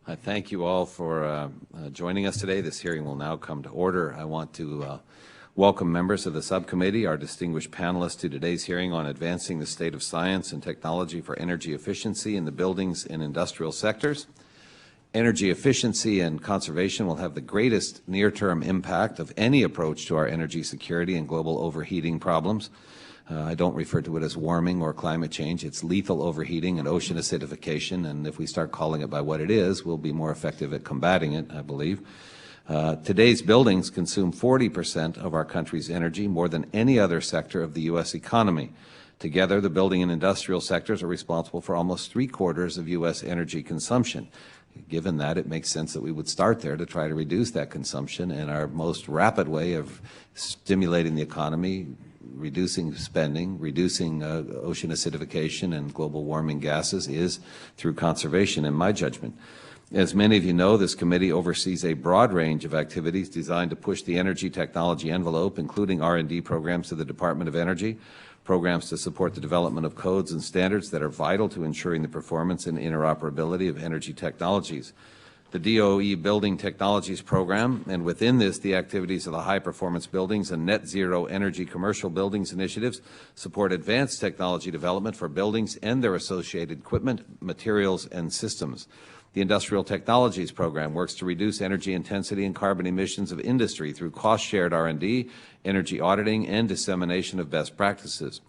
I thank you all for joining us today. This hearing will now come to order. I want to welcome members of the subcommittee, our distinguished panelists, to today's hearing on advancing the state of science and technology for energy efficiency in the buildings and industrial sectors. Energy efficiency and conservation will have the greatest near-term impact of any approach to our energy security and global overheating problems. I don't refer to it as warming or climate change. It's lethal overheating and ocean acidification, and if we start calling it by what it is, we'll be more effective at combating it, I believe. Today's buildings consume 40% of our country's energy, more than any other sector of the U.S. economy. Together, the building and industrial sectors are responsible for almost 3/4 of U.S. energy consumption. Given that, it makes sense that we would start there to try to reduce that consumption, and our most rapid way of stimulating the economy, reducing spending, reducing ocean acidification and global warming gases is through conservation, in my judgment. As many of you know, this committee oversees a broad range of activities designed to push the energy technology envelope, including R&D programs to the Department of Energy, programs to support the development of codes and standards that are vital to ensuring the performance and interoperability of energy technologies. The DOE Building Technologies Program, and within this, the activities of the High Performance Buildings and Net Zero Energy Commercial Buildings initiatives support advanced technology development for buildings and their associated equipment, materials, and systems. The Industrial Technologies Program works to reduce energy intensity and carbon emissions of industry through cost-shared R&D, energy auditing, and dissemination of best practices.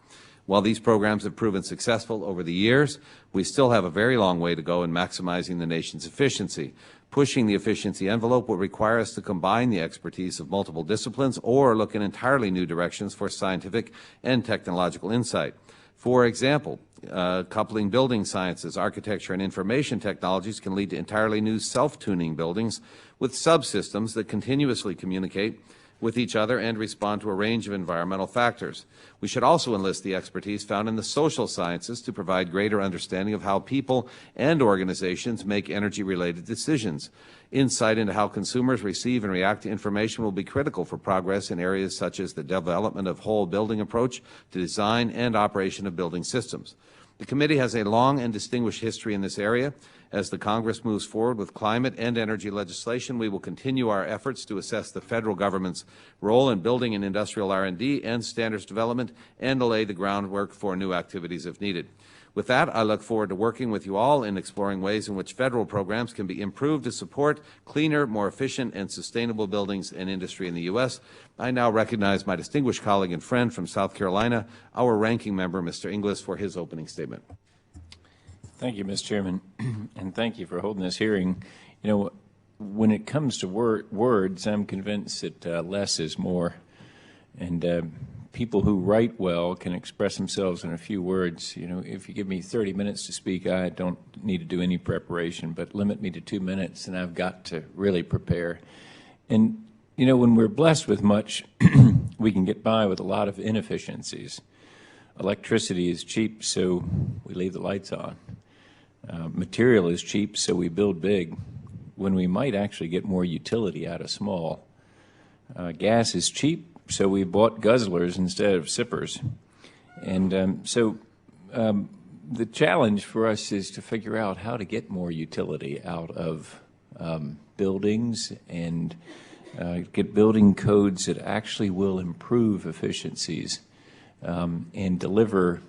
While these programs have proven successful over the years, we still have a very long way to go in maximizing the nation's efficiency. Pushing the efficiency envelope will require us to combine the expertise of multiple disciplines or look in entirely new directions for scientific and technological insight. For example, coupling building sciences, architecture, and information technologies can lead to entirely new self-tuning buildings with subsystems that continuously communicate with each other and respond to a range of environmental factors. We should also enlist the expertise found in the social sciences to provide greater understanding of how people and organizations make energy-related decisions. Insight into how consumers receive and react to information will be critical for progress in areas such as the development of whole building approach to design and operation of building systems. The committee has a long and distinguished history in this area. As the Congress moves forward with climate and energy legislation, we will continue our efforts to assess the federal government's role in building and industrial R&D and standards development and to lay the groundwork for new activities if needed. With that, I look forward to working with you all in exploring ways in which federal programs can be improved to support cleaner, more efficient, and sustainable buildings and industry in the U.S. I now recognize my distinguished colleague and friend from South Carolina, our ranking member, Mr. Inglis, for his opening statement. Thank you, Mr. Chairman, and thank you for holding this hearing. You know, when it comes to words, I'm convinced that less is more, and people who write well can express themselves in a few words. You know, if you give me 30 minutes to speak, I don't need to do any preparation, but limit me to 2 minutes, and I've got to really prepare. And, you know, when we're blessed with much, we can get by with a lot of inefficiencies. Electricity is cheap, so we leave the lights on. Material is cheap, so we build big, when we might actually get more utility out of small. Gas is cheap, so we bought guzzlers instead of sippers. And the challenge for us is to figure out how to get more utility out of buildings and get building codes that actually will improve efficiencies and deliver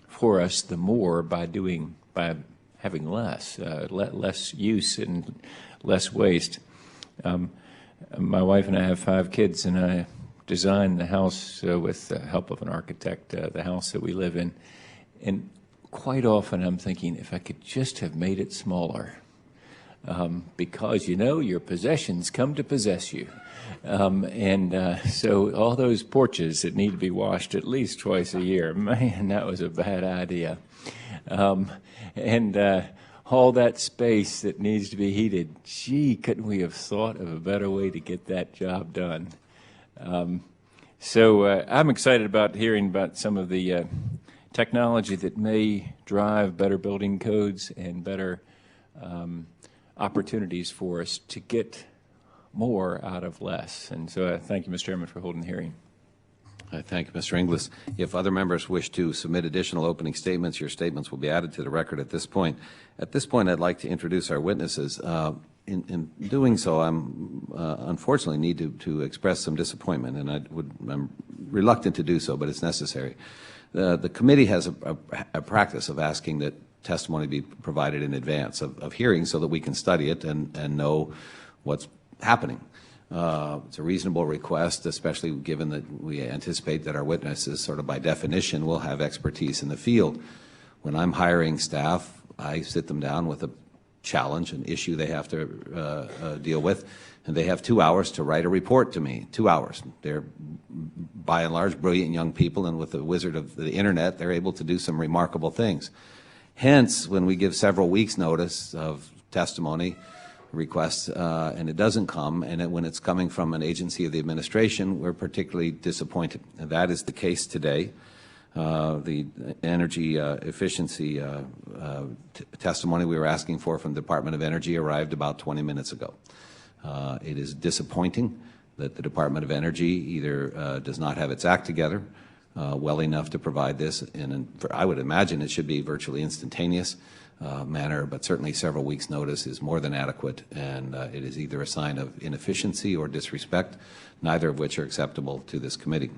for us the more by having less use and less waste. My wife and I have 5 kids, and I designed the house with the help of an architect, the house that we live in. And quite often I'm thinking, if I could just have made it smaller, because, you know, your possessions come to possess you. So all those porches that need to be washed at least twice a year, man, that was a bad idea. All that space that needs to be heated, gee, couldn't we have thought of a better way to get that job done? I'm excited about hearing about some of the technology that may drive better building codes and better opportunities for us to get more out of less. And so thank you, Mr. Chairman, for holding the hearing. I thank you, Mr. Inglis. If other members wish to submit additional opening statements, your statements will be added to the record at this point. At this point, I'd like to introduce our witnesses. In doing so, I'm unfortunately need to express some disappointment, and I'm reluctant to do so, but it's necessary. The committee has a practice of asking that testimony be provided in advance of hearings so that we can study it and know what's happening. It's a reasonable request, especially given that we anticipate that our witnesses, sort of by definition, will have expertise in the field. When I'm hiring staff, I sit them down with a challenge, an issue they have to deal with, and they have 2 hours to write a report to me. 2 hours. They're, by and large, brilliant young people, and with the wizard of the Internet, they're able to do some remarkable things. Hence, when we give several weeks' notice of testimony requests and it doesn't come, and when it's coming from an agency of the administration, we're particularly disappointed. And that is the case today. The energy efficiency testimony we were asking for from the Department of Energy arrived about 20 minutes ago. It is disappointing that the Department of Energy either does not have its act together well enough to provide this, and I would imagine it should be virtually instantaneous manner, but certainly several weeks' notice is more than adequate, and it is either a sign of inefficiency or disrespect, neither of which are acceptable to this committee.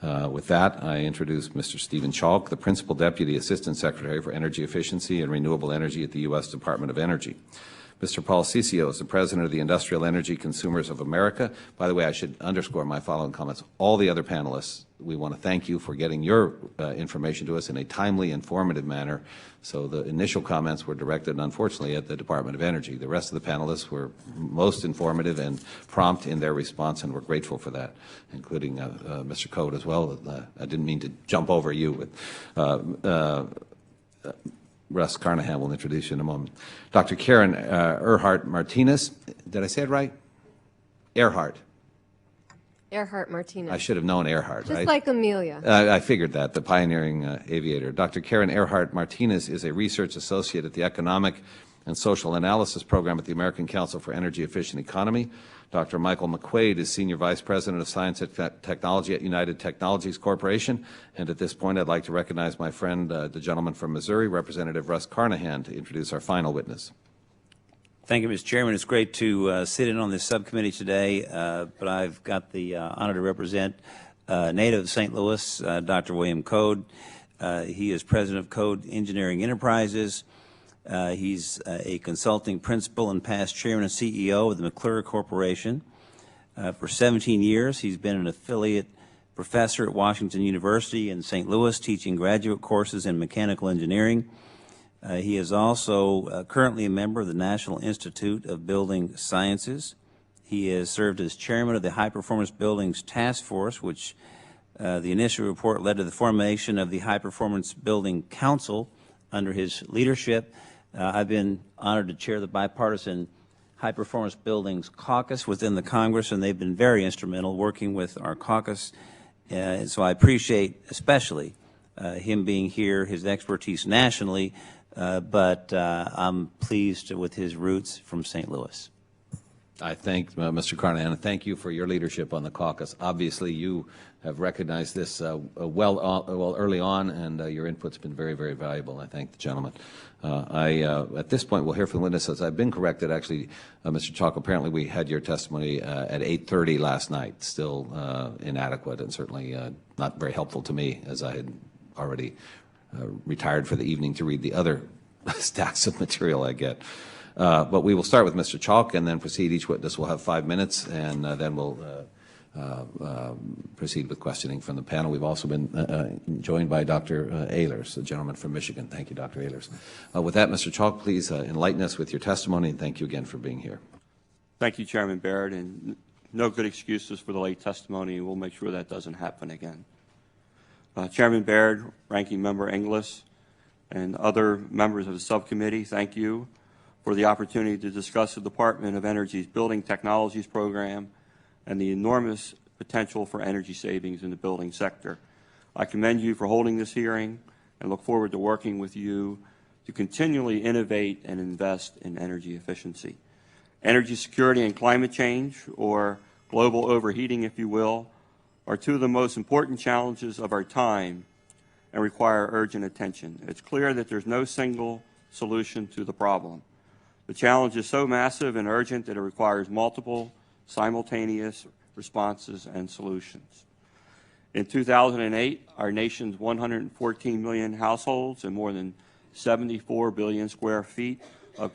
With that, I introduce Mr. Stephen Chalk, the Principal Deputy Assistant Secretary for Energy Efficiency and Renewable Energy at the U.S. Department of Energy. Mr. Paul Cicio is the President of the Industrial Energy Consumers of America. By the way, I should underscore my following comments. All the other panelists, we want to thank you for getting your information to us in a timely, informative manner. So the initial comments were directed, unfortunately, at the Department of Energy. The rest of the panelists were most informative and prompt in their response, and we're grateful for that, including Mr. Coad as well. I didn't mean to jump over you. Russ Carnahan will introduce you in a moment. Dr. Karen Ehrhardt-Martinez, did I say it right? Ehrhardt-Martinez. I should have known Ehrhardt, Just right? like Amelia. I figured that, the pioneering aviator. Dr. Karen Ehrhardt-Martinez is a research associate at the Economic and Social Analysis Program at the American Council for Energy Efficient Economy. Dr. Michael McQuade is Senior Vice President of Science and Technology at United Technologies Corporation. And at this point, I'd like to recognize my friend, the gentleman from Missouri, Representative Russ Carnahan, to introduce our final witness. Thank you, Mr. Chairman. It's great to sit in on this subcommittee today, but I've got the honor to represent native of St. Louis, Dr. William Coad. He is president of Coad Engineering Enterprises. He's a consulting principal and past chairman and CEO of the McClure Corporation. For 17 years, he's been an affiliate professor at Washington University in St. Louis, teaching graduate courses in mechanical engineering. He is also currently a member of the National Institute of Building Sciences. He has served as chairman of the High Performance Buildings Task Force, which the initial report led to the formation of the High Performance Building Council under his leadership. I've been honored to chair the bipartisan High Performance Buildings Caucus within the Congress, and they've been very instrumental working with our caucus. So I appreciate especially him being here, his expertise nationally, but I'm pleased with his roots from St. Louis. I thank Mr. Carnahan, and thank you for your leadership on the caucus. Obviously, you have recognized this well early on, and your input's been very, very valuable. I thank the gentleman. At this point, we'll hear from the witnesses. I've been corrected, actually, Mr. Chalk. Apparently, we had your testimony at 8:30 last night. Still inadequate, and certainly not very helpful to me, as I had already retired for the evening to read the other stacks of material I get. But we will start with Mr. Chalk and then proceed. Each witness will have 5 minutes, and then we'll proceed with questioning from the panel. We've also been joined by Dr. Ehlers, a gentleman from Michigan. Thank you, Dr. Ehlers. With that, Mr. Chalk, please enlighten us with your testimony, and thank you again for being here. Thank you, Chairman Baird, and no good excuses for the late testimony, and we'll make sure that doesn't happen again. Chairman Baird, Ranking Member Inglis, and other members of the subcommittee, thank you for the opportunity to discuss the Department of Energy's Building Technologies Program and the enormous potential for energy savings in the building sector. I commend you for holding this hearing and look forward to working with you to continually innovate and invest in energy efficiency. Energy security and climate change, or global overheating, if you will, are two of the most important challenges of our time and require urgent attention. It's clear that there's no single solution to the problem. The challenge is so massive and urgent that it requires multiple simultaneous responses and solutions. In 2008, our nation's 114 million households and more than 74 billion square feet of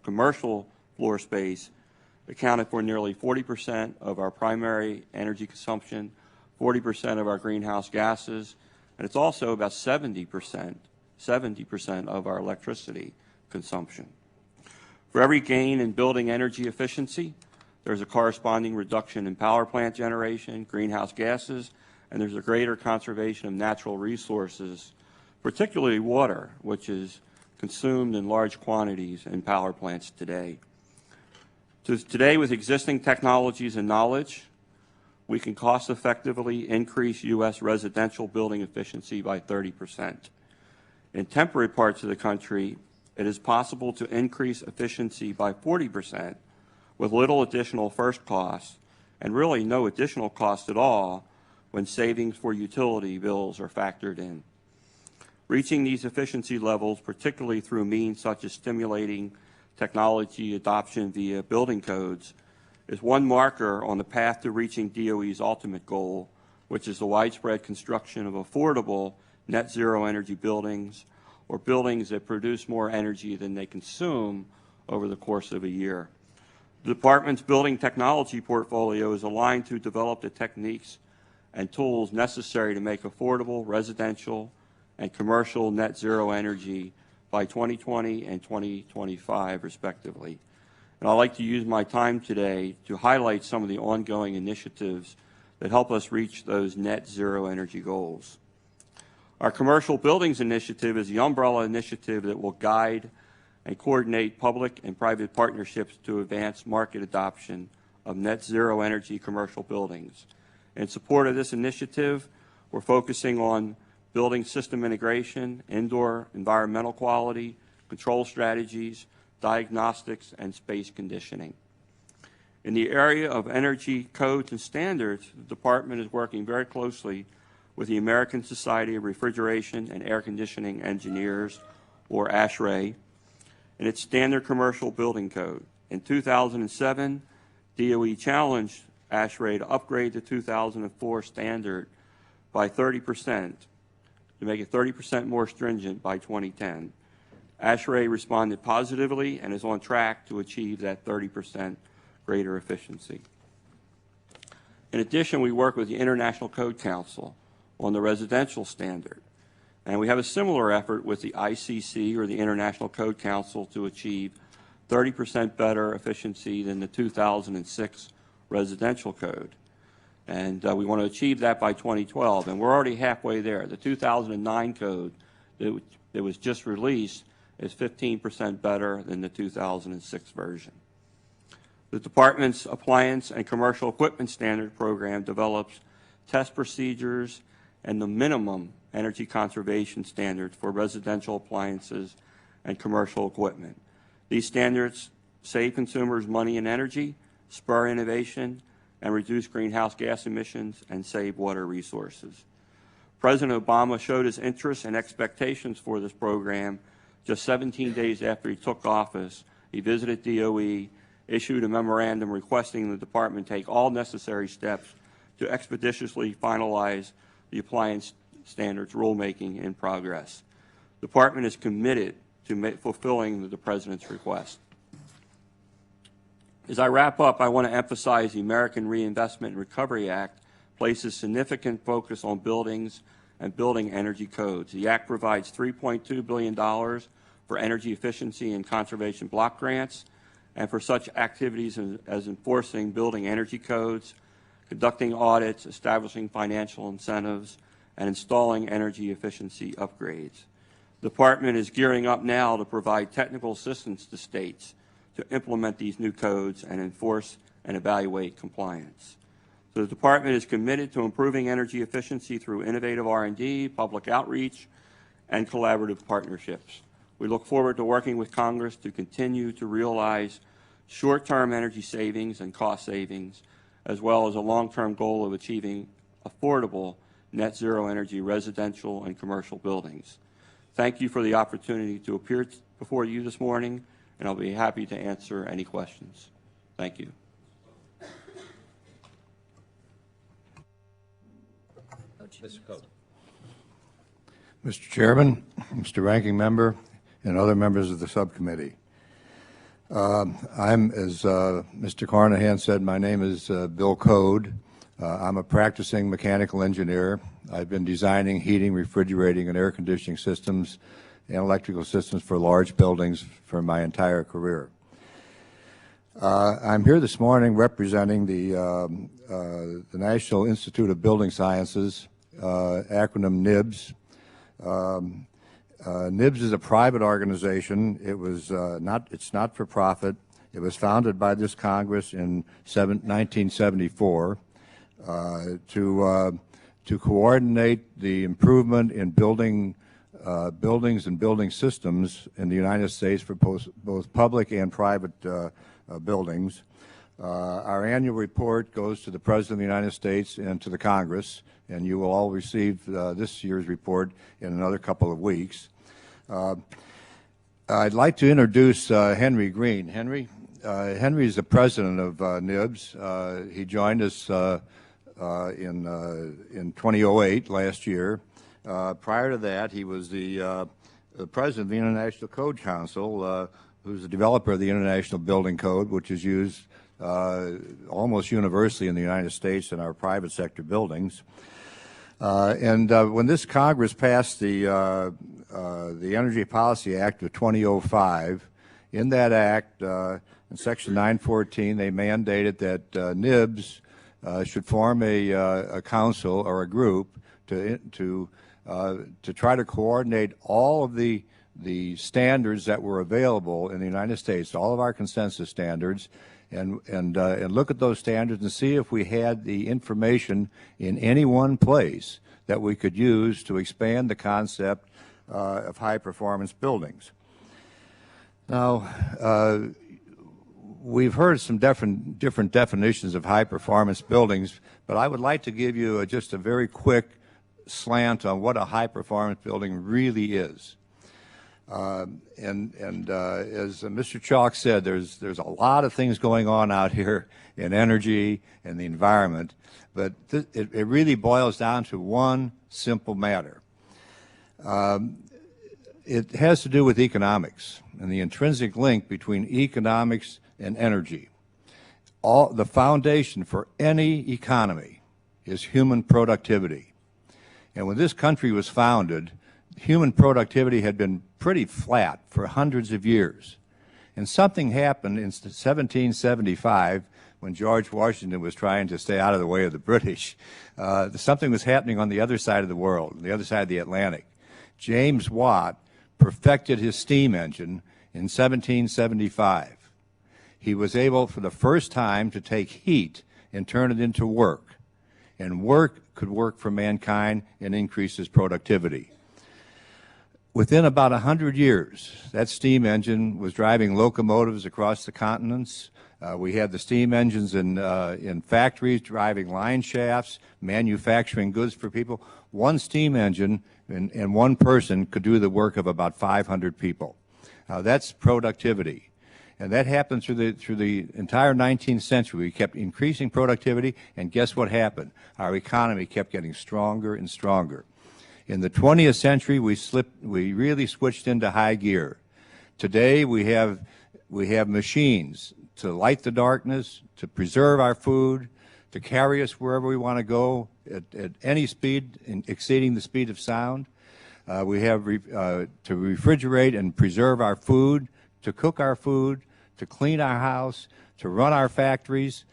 commercial floor space accounted for nearly 40% of our primary energy consumption, 40% of our greenhouse gases, and it's also about 70% of our electricity consumption. For every gain in building energy efficiency, there's a corresponding reduction in power plant generation, greenhouse gases, and there's a greater conservation of natural resources, particularly water, which is consumed in large quantities in power plants today. Today, with existing technologies and knowledge, we can cost effectively increase U.S. residential building efficiency by 30%. In temperate parts of the country, it is possible to increase efficiency by 40% with little additional first cost and really no additional cost at all when savings for utility bills are factored in. Reaching these efficiency levels, particularly through means such as stimulating technology adoption via building codes, is one marker on the path to reaching DOE's ultimate goal, which is the widespread construction of affordable net zero energy buildings, or buildings that produce more energy than they consume over the course of a year. The Department's building technology portfolio is aligned to develop the techniques and tools necessary to make affordable residential and commercial net zero energy by 2020 and 2025, respectively. And I'd like to use my time today to highlight some of the ongoing initiatives that help us reach those net zero energy goals. Our Commercial Buildings Initiative is the umbrella initiative that will guide and coordinate public and private partnerships to advance market adoption of net zero energy commercial buildings. In support of this initiative, we're focusing on building system integration, indoor environmental quality, control strategies, diagnostics, and space conditioning. In the area of energy codes and standards, the Department is working very closely with the American Society of Refrigeration and Air Conditioning Engineers, or ASHRAE, in its Standard Commercial Building Code. In 2007, DOE challenged ASHRAE to upgrade the 2004 standard by 30%, to make it 30% more stringent by 2010. ASHRAE responded positively and is on track to achieve that 30% greater efficiency. In addition, we work with the International Code Council on the residential standard. And we have a similar effort with the ICC, or the International Code Council, to achieve 30% better efficiency than the 2006 residential code. And we want to achieve that by 2012, and we're already halfway there. The 2009 code that was just released is 15% better than the 2006 version. The Department's Appliance and Commercial Equipment Standard Program develops test procedures and the minimum energy conservation standards for residential appliances and commercial equipment. These standards save consumers money and energy, spur innovation, and reduce greenhouse gas emissions and save water resources. President Obama showed his interest and expectations for this program just 17 days after he took office. He visited DOE, issued a memorandum requesting the Department take all necessary steps to expeditiously finalize the appliance standards rulemaking in progress. The Department is committed to fulfilling the President's request. As I wrap up, I want to emphasize the American Reinvestment and Recovery Act places significant focus on buildings and building energy codes. The Act provides $3.2 billion for energy efficiency and conservation block grants, and for such activities as enforcing building energy codes, conducting audits, establishing financial incentives, and installing energy efficiency upgrades. The Department is gearing up now to provide technical assistance to states to implement these new codes and enforce and evaluate compliance. So the Department is committed to improving energy efficiency through innovative R&D, public outreach, and collaborative partnerships. We look forward to working with Congress to continue to realize short-term energy savings and cost savings as well as a long-term goal of achieving affordable net zero energy residential and commercial buildings. Thank you for the opportunity to appear before you this morning, and I'll be happy to answer any questions. Thank you. Mr. Coad. Mr. Chairman, Mr. Ranking Member, and other members of the subcommittee. I'm, as Mr. Carnahan said, my name is Bill Coad. I'm a practicing mechanical engineer. I've been designing heating, refrigerating, and air conditioning systems and electrical systems for large buildings for my entire career. I'm here this morning representing the National Institute of Building Sciences, acronym NIBS. NIBS is a private organization. It's not for profit. It was founded by this Congress in 1974 to coordinate the improvement in buildings and building systems in the United States for both public and private buildings. Our annual report goes to the President of the United States and to the Congress, and you will all receive this year's report in another couple of weeks. I'd like to introduce Henry Green. Henry is the president of NIBS. He joined us in 2008, last year. Prior to that, he was the president of the International Code Council, who's the developer of the International Building Code, which is used almost universally in the United States in our private sector buildings. When this Congress passed the Energy Policy Act of 2005, in that act, in Section 914, they mandated that NIBS should form a council or a group to try to coordinate all of the standards that were available in the United States, all of our consensus standards, and look at those standards and see if we had the information in any one place that we could use to expand the concept of high-performance buildings. Now, we've heard some different definitions of high-performance buildings, but I would like to give you just a very quick slant on what a high-performance building really is. As Mr. Chalk said, there's a lot of things going on out here in energy and the environment, but it really boils down to one simple matter. It has to do with economics and the intrinsic link between economics and energy. The foundation for any economy is human productivity. And when this country was founded, human productivity had been pretty flat for hundreds of years. And something happened in 1775 when George Washington was trying to stay out of the way of the British. Something was happening on the other side of the world, on the other side of the Atlantic. James Watt perfected his steam engine in 1775. He was able for the first time to take heat and turn it into work. And work could work for mankind and increase his productivity. Within about 100 years, that steam engine was driving locomotives across the continents. We had the steam engines in factories driving line shafts, manufacturing goods for people. One steam engine and one person could do the work of about 500 people. That's productivity. And that happened through the entire 19th century. We kept increasing productivity, and guess what happened? Our economy kept getting stronger and stronger. In the 20th century, we really switched into high gear. Today, we have machines to light the darkness, to preserve our food, to carry us wherever we want to go at any speed, exceeding the speed of sound. We have to refrigerate and preserve our food, to cook our food, to clean our house, to run our factories.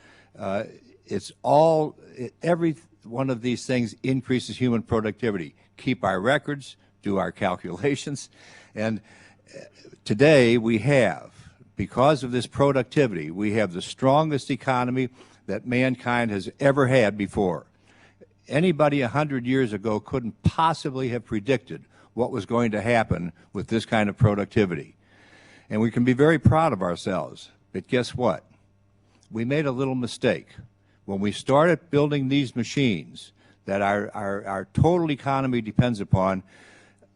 Every one of these things increases human productivity. Keep our records, do our calculations. And today we have, because of this productivity, we have the strongest economy that mankind has ever had before. Anybody 100 years ago couldn't possibly have predicted what was going to happen with this kind of productivity. And we can be very proud of ourselves. But guess what? We made a little mistake. when we started building these machines that our total economy depends upon,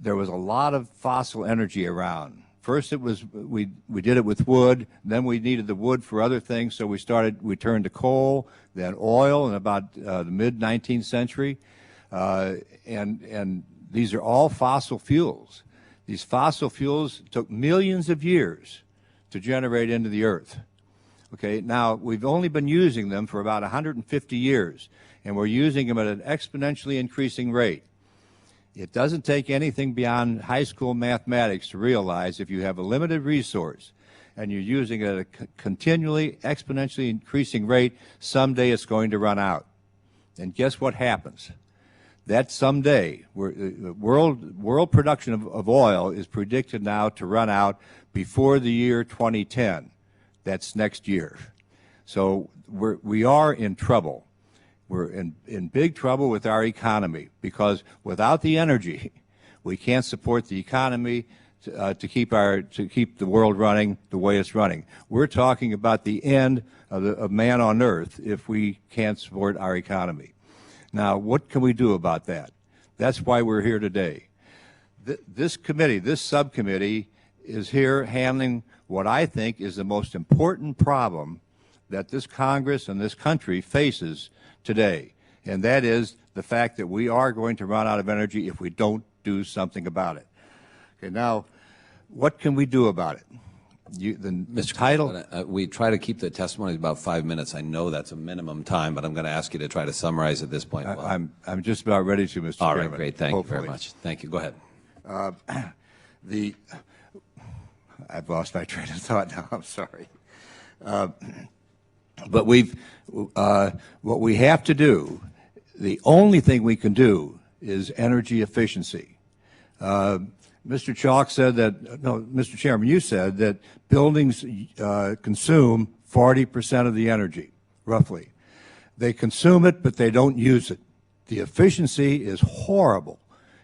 there was a lot of fossil energy around. First it was, we did it with wood, then we needed the wood for other things, so we turned to coal, then oil in about the mid-19th century, and these are all fossil fuels. These fossil fuels took millions of years to generate into the earth. Okay, now we've only been using them for about 150 years, and we're using them at an exponentially increasing rate. It doesn't take anything beyond high school mathematics to realize if you have a limited resource and you're using it at a continually exponentially increasing rate, someday it's going to run out. And guess what happens? That someday, world production of oil is predicted now to run out before the year 2010. That's next year. So we are in trouble. We're in big trouble with our economy, because without the energy, we can't support the economy to keep the world running the way it's running. We're talking about the end of man on earth if we can't support our economy. Now, what can we do about that? That's why we're here today. This committee, this subcommittee, is here handling what I think is the most important problem that this Congress and this country faces today, and that is the fact that we are going to run out of energy if we don't do something about it. Okay, now, what can we do about it? The title? We try to keep the testimony about 5 minutes. I know that's a minimum time, but I'm going to ask you to try to summarize at this point. I'm just about ready to, Mr. Chairman. All right, great. Thank you very much. Thank you. Go ahead. I've lost my train of thought now. I'm sorry. But what we have to do, the only thing we can do is energy efficiency. Mr. Chalk said that, no, Mr. Chairman, you said that buildings consume 40% of the energy, roughly. They consume it, but they don't use it. The efficiency is horrible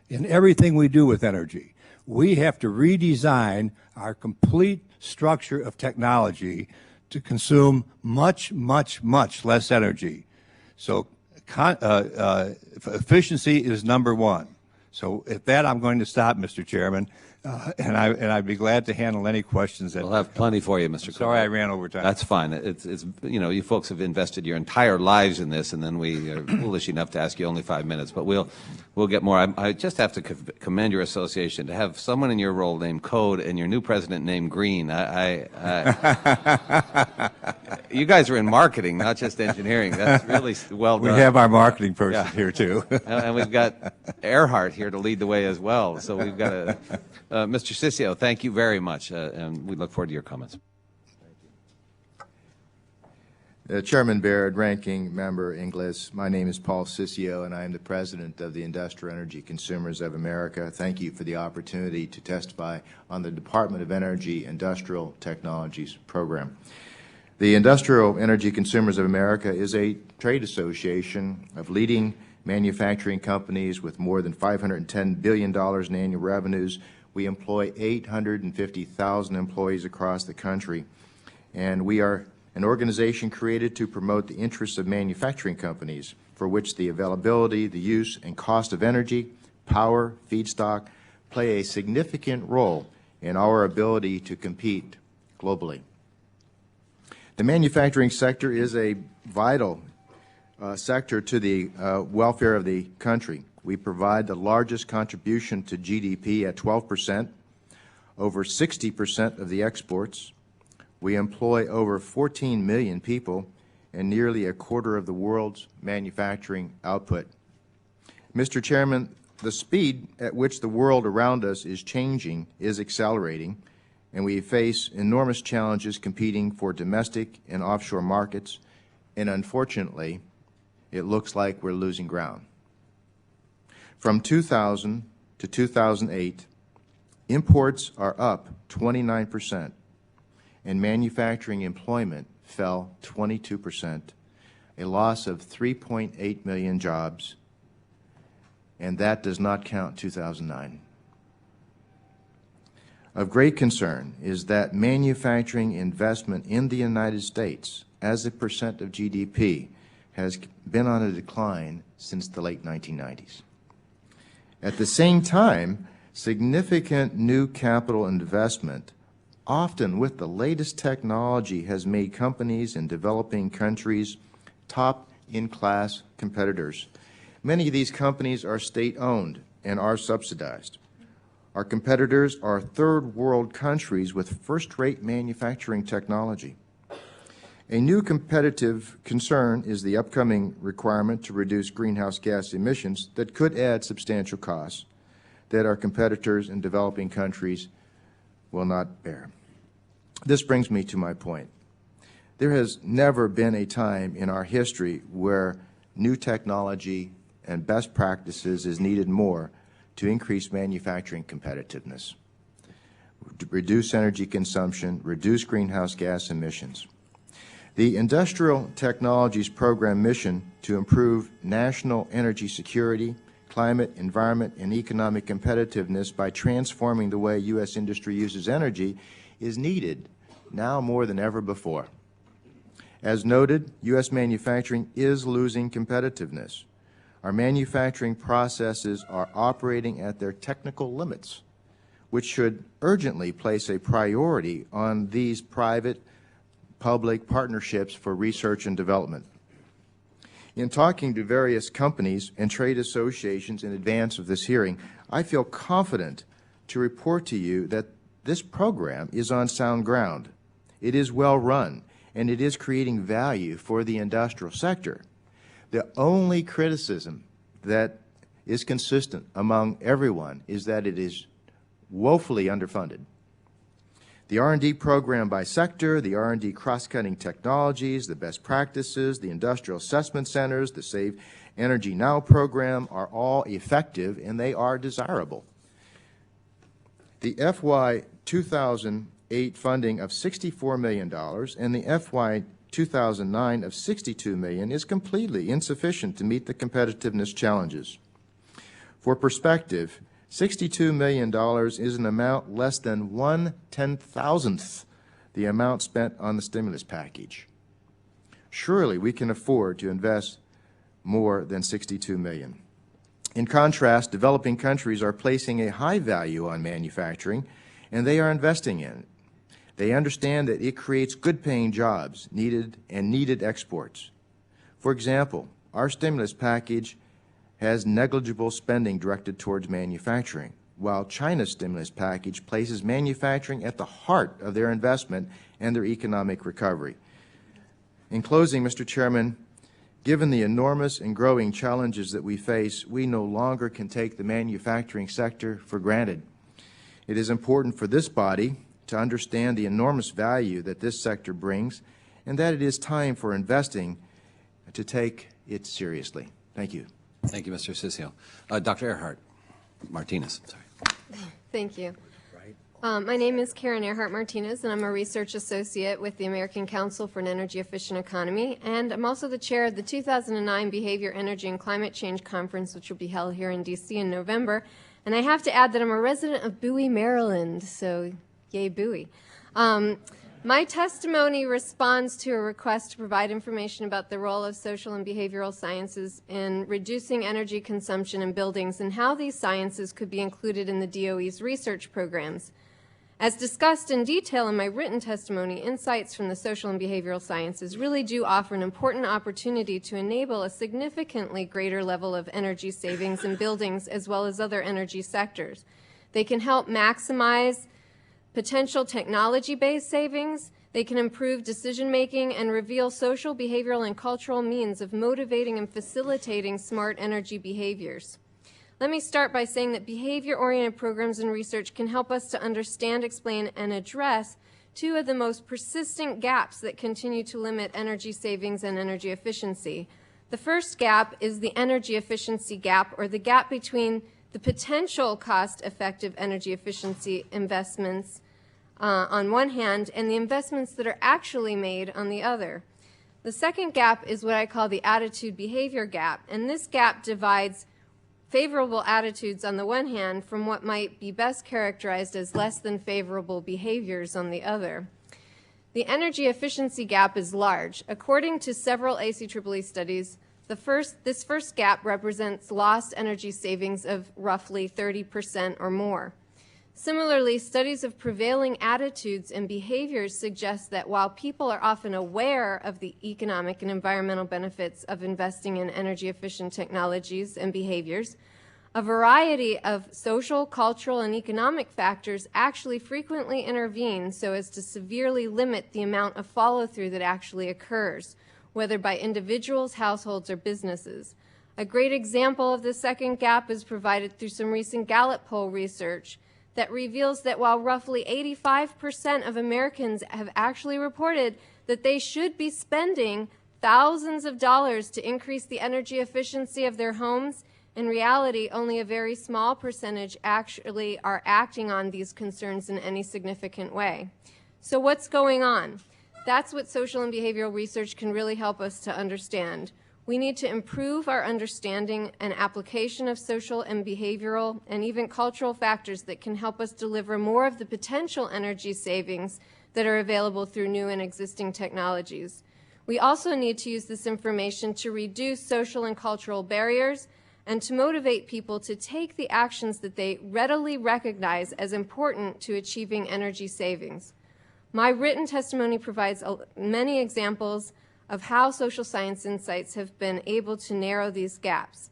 in everything we do with energy. We have to redesign our complete structure of technology to consume much, much, much less energy. So efficiency is number one. So at that, I'm going to stop, Mr. Chairman, and I'd be glad to handle any questions that. We'll have plenty for you, Mr. Coad. Sorry, I ran over time. That's fine. It's you know, you folks have invested your entire lives in this, and then we are foolish enough to ask you only 5 minutes. But we'll get more. I just have to commend your association to have someone in your role named Coad and your new president named Green. You guys are in marketing, not just engineering. That's really well done. We have our marketing person here too. And we've got Ehrhardt here to lead the way as well. So we've got Mr. Cicio, thank you very much, and we look forward to your comments. Chairman Baird, Ranking Member Inglis, my name is Paul Cicio, and I am the President of the Industrial Energy Consumers of America. Thank you for the opportunity to testify on the Department of Energy Industrial Technologies program. The Industrial Energy Consumers of America is a trade association of leading manufacturing companies with more than $510 billion in annual revenues. We employ 850,000 employees across the country, and we are an organization created to promote the interests of manufacturing companies for which the availability, the use, and cost of energy, power, feedstock play a significant role in our ability to compete globally. The manufacturing sector is a vital sector to the welfare of the country. We provide the largest contribution to GDP at 12%, over 60% of the exports. We employ over 14 million people and nearly a quarter of the world's manufacturing output. Mr. Chairman, the speed at which the world around us is changing is accelerating, and we face enormous challenges competing for domestic and offshore markets, and unfortunately, it looks like we're losing ground. From 2000 to 2008, imports are up 29%, and manufacturing employment fell 22%, a loss of 3.8 million jobs, and that does not count 2009. Of great concern is that manufacturing investment in the United States as a percent of GDP has been on a decline since the late 1990s. At the same time, significant new capital investment, often with the latest technology, has made companies in developing countries top-in-class competitors. Many of these companies are state-owned and are subsidized. Our competitors are third-world countries with first-rate manufacturing technology. A new competitive concern is the upcoming requirement to reduce greenhouse gas emissions that could add substantial costs that our competitors in developing countries will not bear. This brings me to my point. There has never been a time in our history where new technology and best practices is needed more to increase manufacturing competitiveness, reduce energy consumption, reduce greenhouse gas emissions. The Industrial Technologies Program mission to improve national energy security, climate, environment, and economic competitiveness by transforming the way U.S. industry uses energy is needed now more than ever before. As noted, U.S. manufacturing is losing competitiveness. Our manufacturing processes are operating at their technical limits, which should urgently place a priority on these private-public partnerships for research and development. In talking to various companies and trade associations in advance of this hearing, I feel confident to report to you that this program is on sound ground. It is well run, and it is creating value for the industrial sector. The only criticism that is consistent among everyone is that it is woefully underfunded. The R&D program by sector, the R&D cross-cutting technologies, the best practices, the industrial assessment centers, the Save Energy Now program are all effective and they are desirable. The FY 2008 funding of $64 million and the FY 2009 of $62 million is completely insufficient to meet the competitiveness challenges. For perspective, $62 million is an amount less than 1/10,000th the amount spent on the stimulus package. Surely we can afford to invest more than $62 million. In contrast, developing countries are placing a high value on manufacturing, and they are investing in it. They understand that it creates good-paying jobs, needed exports. For example, our stimulus package has negligible spending directed towards manufacturing, while China's stimulus package places manufacturing at the heart of their investment and their economic recovery. In closing, Mr. Chairman, given the enormous and growing challenges that we face, we no longer can take the manufacturing sector for granted. It is important for this body to understand the enormous value that this sector brings and that it is time for investing to take it seriously. Thank you. Thank you, Mr. Cicio. Dr. Ehrhardt-Martinez. Sorry. Thank you. My name is Karen Ehrhardt-Martinez, and I'm a research associate with the American Council for an Energy Efficient Economy, and I'm also the chair of the 2009 Behavior, Energy, and Climate Change Conference, which will be held here in D.C. in November. And I have to add that I'm a resident of Bowie, Maryland, so yay, Bowie. My testimony responds to a request to provide information about the role of social and behavioral sciences in reducing energy consumption in buildings and how these sciences could be included in the DOE's research programs. As discussed in detail in my written testimony, insights from the social and behavioral sciences really do offer an important opportunity to enable a significantly greater level of energy savings in buildings as well as other energy sectors. They can help maximize potential technology-based savings. They can improve decision-making and reveal social, behavioral, and cultural means of motivating and facilitating smart energy behaviors. Let me start by saying that behavior-oriented programs and research can help us to understand, explain, and address two of the most persistent gaps that continue to limit energy savings and energy efficiency. The first gap is the energy efficiency gap, or the gap between the potential cost-effective energy efficiency investments on one hand and the investments that are actually made on the other. The second gap is what I call the attitude-behavior gap, and this gap divides favorable attitudes on the one hand from what might be best characterized as less than favorable behaviors on the other. The energy efficiency gap is large. According to several ACEEE studies, this first gap represents lost energy savings of roughly 30% or more. Similarly, studies of prevailing attitudes and behaviors suggest that while people are often aware of the economic and environmental benefits of investing in energy-efficient technologies and behaviors, a variety of social, cultural, and economic factors actually frequently intervene so as to severely limit the amount of follow-through that actually occurs, whether by individuals, households, or businesses. A great example of the second gap is provided through some recent Gallup poll research that reveals that while roughly 85% of Americans have actually reported that they should be spending thousands of dollars to increase the energy efficiency of their homes, in reality, only a very small percentage actually are acting on these concerns in any significant way. So what's going on? That's what social and behavioral research can really help us to understand. We need to improve our understanding and application of social and behavioral and even cultural factors that can help us deliver more of the potential energy savings that are available through new and existing technologies. We also need to use this information to reduce social and cultural barriers and to motivate people to take the actions that they readily recognize as important to achieving energy savings. My written testimony provides many examples of how social science insights have been able to narrow these gaps.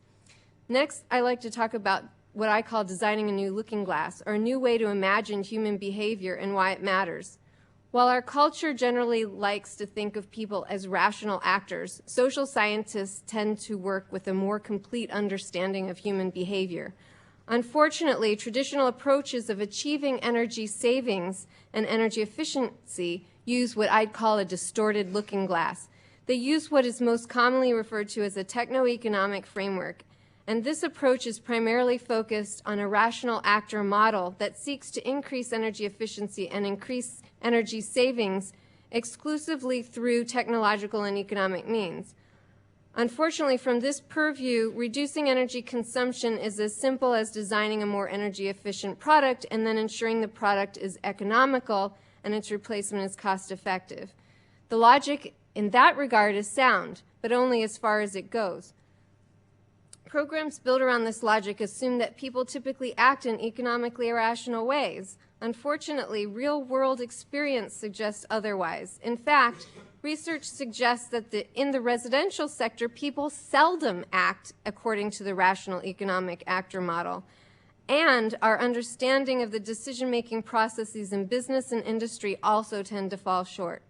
Next, I'd like to talk about what I call designing a new looking glass, or a new way to imagine human behavior and why it matters. While our culture generally likes to think of people as rational actors, social scientists tend to work with a more complete understanding of human behavior. Unfortunately, traditional approaches of achieving energy savings and energy efficiency use what I'd call a distorted looking glass. They use what is most commonly referred to as a techno-economic framework, and this approach is primarily focused on a rational actor model that seeks to increase energy efficiency and increase energy savings exclusively through technological and economic means. Unfortunately, from this purview, reducing energy consumption is as simple as designing a more energy efficient product and then ensuring the product is economical and its replacement is cost effective. The logic in that regard is sound, but only as far as it goes. Programs built around this logic assume that people typically act in economically irrational ways. Unfortunately, real-world experience suggests otherwise. In fact, research suggests that in the residential sector, people seldom act according to the rational economic actor model. And our understanding of the decision-making processes in business and industry also tend to fall short.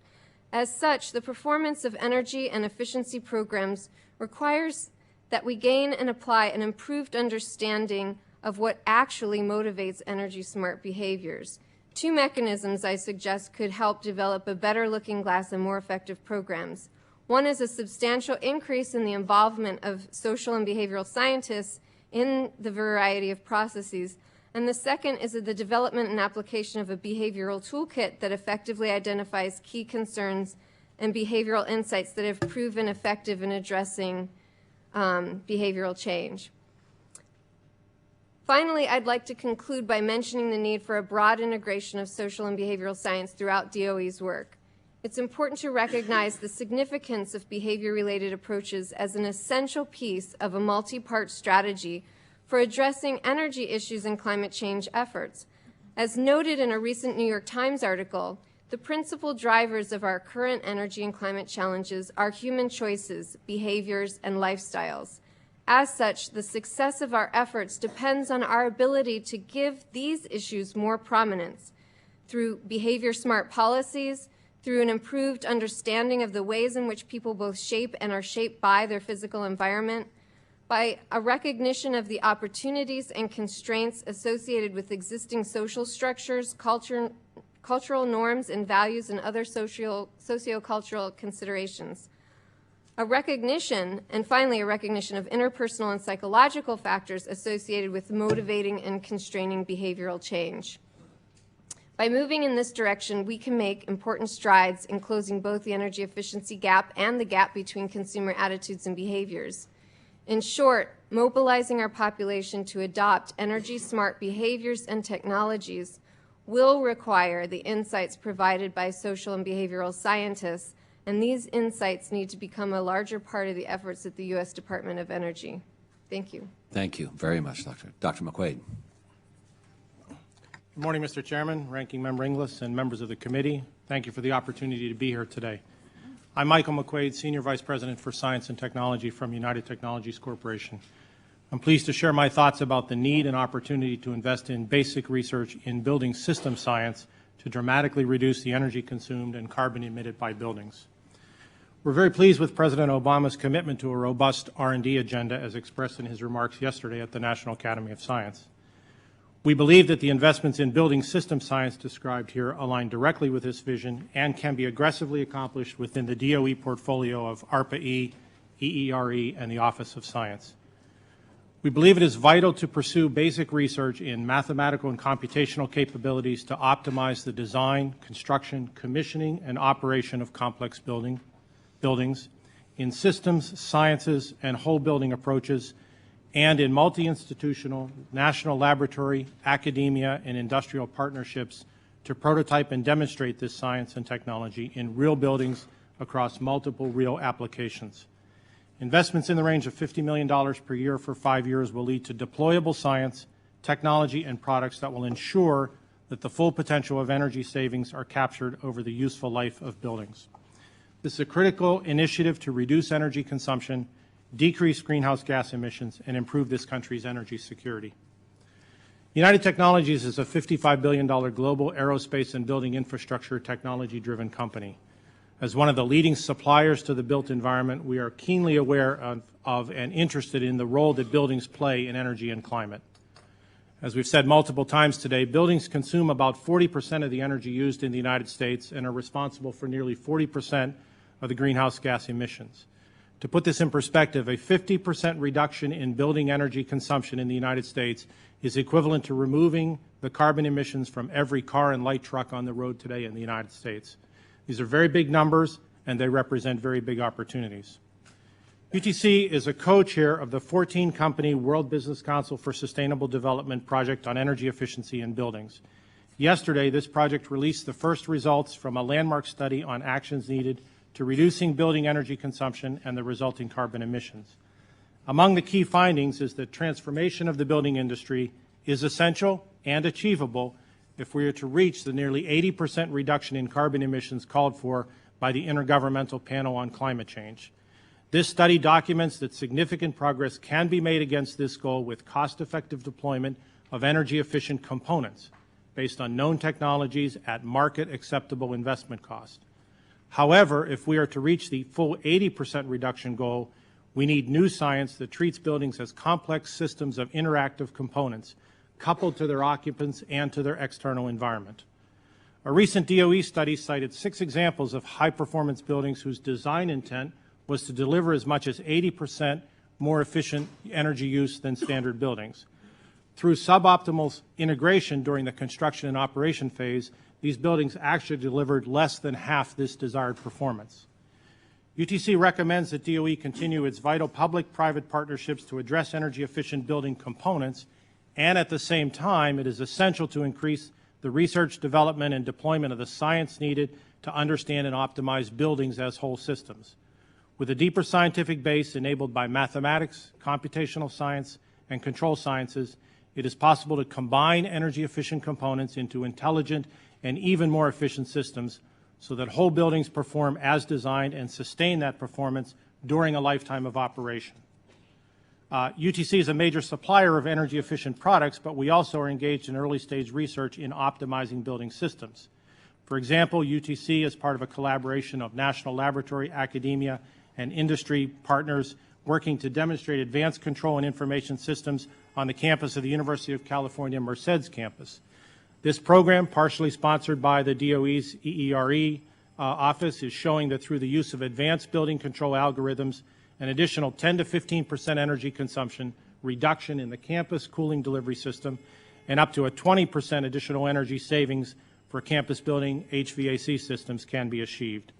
As such, the performance of energy and efficiency programs requires that we gain and apply an improved understanding of what actually motivates energy-smart behaviors. Two mechanisms I suggest could help develop a better looking glass and more effective programs. One is a substantial increase in the involvement of social and behavioral scientists in the variety of processes, and the second is the development and application of a behavioral toolkit that effectively identifies key concerns and behavioral insights that have proven effective in addressing behavioral change. Finally, I'd like to conclude by mentioning the need for a broad integration of social and behavioral science throughout DOE's work. It's important to recognize the significance of behavior-related approaches as an essential piece of a multi-part strategy for addressing energy issues and climate change efforts. As noted in a recent New York Times article, the principal drivers of our current energy and climate challenges are human choices, behaviors, and lifestyles. As such, the success of our efforts depends on our ability to give these issues more prominence through behavior-smart policies, through an improved understanding of the ways in which people both shape and are shaped by their physical environment, by a recognition of the opportunities and constraints associated with existing social structures, cultural norms and values, and other socio-cultural considerations. A recognition, and finally a recognition of interpersonal and psychological factors associated with motivating and constraining behavioral change. By moving in this direction, we can make important strides in closing both the energy efficiency gap and the gap between consumer attitudes and behaviors. In short, mobilizing our population to adopt energy-smart behaviors and technologies will require the insights provided by social and behavioral scientists, and these insights need to become a larger part of the efforts at the U.S. Department of Energy. Thank you. Thank you very much, Dr. McQuade. Good morning, Mr. Chairman, Ranking Member Inglis, and members of the committee. Thank you for the opportunity to be here today. I'm Michael McQuade, Senior Vice President for Science and Technology from United Technologies Corporation. I'm pleased to share my thoughts about the need and opportunity to invest in basic research in building system science to dramatically reduce the energy consumed and carbon emitted by buildings. We're very pleased with President Obama's commitment to a robust R&D agenda as expressed in his remarks yesterday at the National Academy of Science. We believe that the investments in building system science described here align directly with this vision and can be aggressively accomplished within the DOE portfolio of ARPA-E, EERE, and the Office of Science. We believe it is vital to pursue basic research in mathematical and computational capabilities to optimize the design, construction, commissioning, and operation of complex buildings, in systems, sciences, and whole building approaches, and in multi-institutional, national laboratory, academia, and industrial partnerships to prototype and demonstrate this science and technology in real buildings across multiple real applications. Investments in the range of $50 million per year for 5 years will lead to deployable science, technology, and products that will ensure that the full potential of energy savings are captured over the useful life of buildings. This is a critical initiative to reduce energy consumption, decrease greenhouse gas emissions, and improve this country's energy security. United Technologies is a $55 billion global aerospace and building infrastructure technology-driven company. As one of the leading suppliers to the built environment, we are keenly aware of and interested in the role that buildings play in energy and climate. As we've said multiple times today, buildings consume about 40% of the energy used in the United States and are responsible for nearly 40% of the greenhouse gas emissions. To put this in perspective, a 50% reduction in building energy consumption in the United States is equivalent to removing the carbon emissions from every car and light truck on the road today in the United States. These are very big numbers, and they represent very big opportunities. UTC is a co-chair of the 14-company World Business Council for Sustainable Development project on energy efficiency in buildings. Yesterday, this project released the first results from a landmark study on actions needed to reducing building energy consumption and the resulting carbon emissions. Among the key findings is that transformation of the building industry is essential and achievable if we are to reach the nearly 80% reduction in carbon emissions called for by the Intergovernmental Panel on Climate Change. This study documents that significant progress can be made against this goal with cost-effective deployment of energy-efficient components based on known technologies at market-acceptable investment cost. However, if we are to reach the full 80% reduction goal, we need new science that treats buildings as complex systems of interactive components coupled to their occupants and to their external environment. A recent DOE study cited 6 examples of high-performance buildings whose design intent was to deliver as much as 80% more efficient energy use than standard buildings. Through suboptimal integration during the construction and operation phase, these buildings actually delivered less than half this desired performance. UTC recommends that DOE continue its vital public-private partnerships to address energy-efficient building components, and at the same time, it is essential to increase the research, development, and deployment of the science needed to understand and optimize buildings as whole systems. With a deeper scientific base enabled by mathematics, computational science, and control sciences, it is possible to combine energy-efficient components into intelligent and even more efficient systems so that whole buildings perform as designed and sustain that performance during a lifetime of operation. UTC is a major supplier of energy-efficient products, but we also are engaged in early-stage research in optimizing building systems. For example, UTC is part of a collaboration of national laboratory, academia, and industry partners working to demonstrate advanced control and information systems on the campus of the University of California Merced's campus. This program, partially sponsored by the DOE's EERE office, is showing that through the use of advanced building control algorithms, an additional 10 to 15% energy consumption reduction in the campus cooling delivery system and up to a 20% additional energy savings for campus building HVAC systems can be achieved.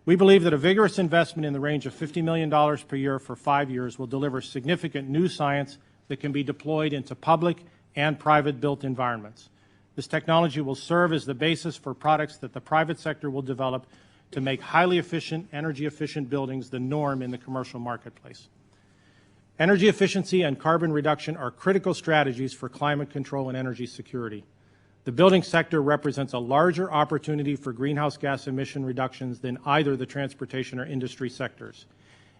We believe that a vigorous investment in the range of $50 million per year for 5 years will deliver significant new science that can be deployed into public and private built environments. This technology will serve as the basis for products that the private sector will develop to make highly efficient, energy-efficient buildings the norm in the commercial marketplace. Energy efficiency and carbon reduction are critical strategies for climate control and energy security. The building sector represents a larger opportunity for greenhouse gas emission reductions than either the transportation or industry sectors.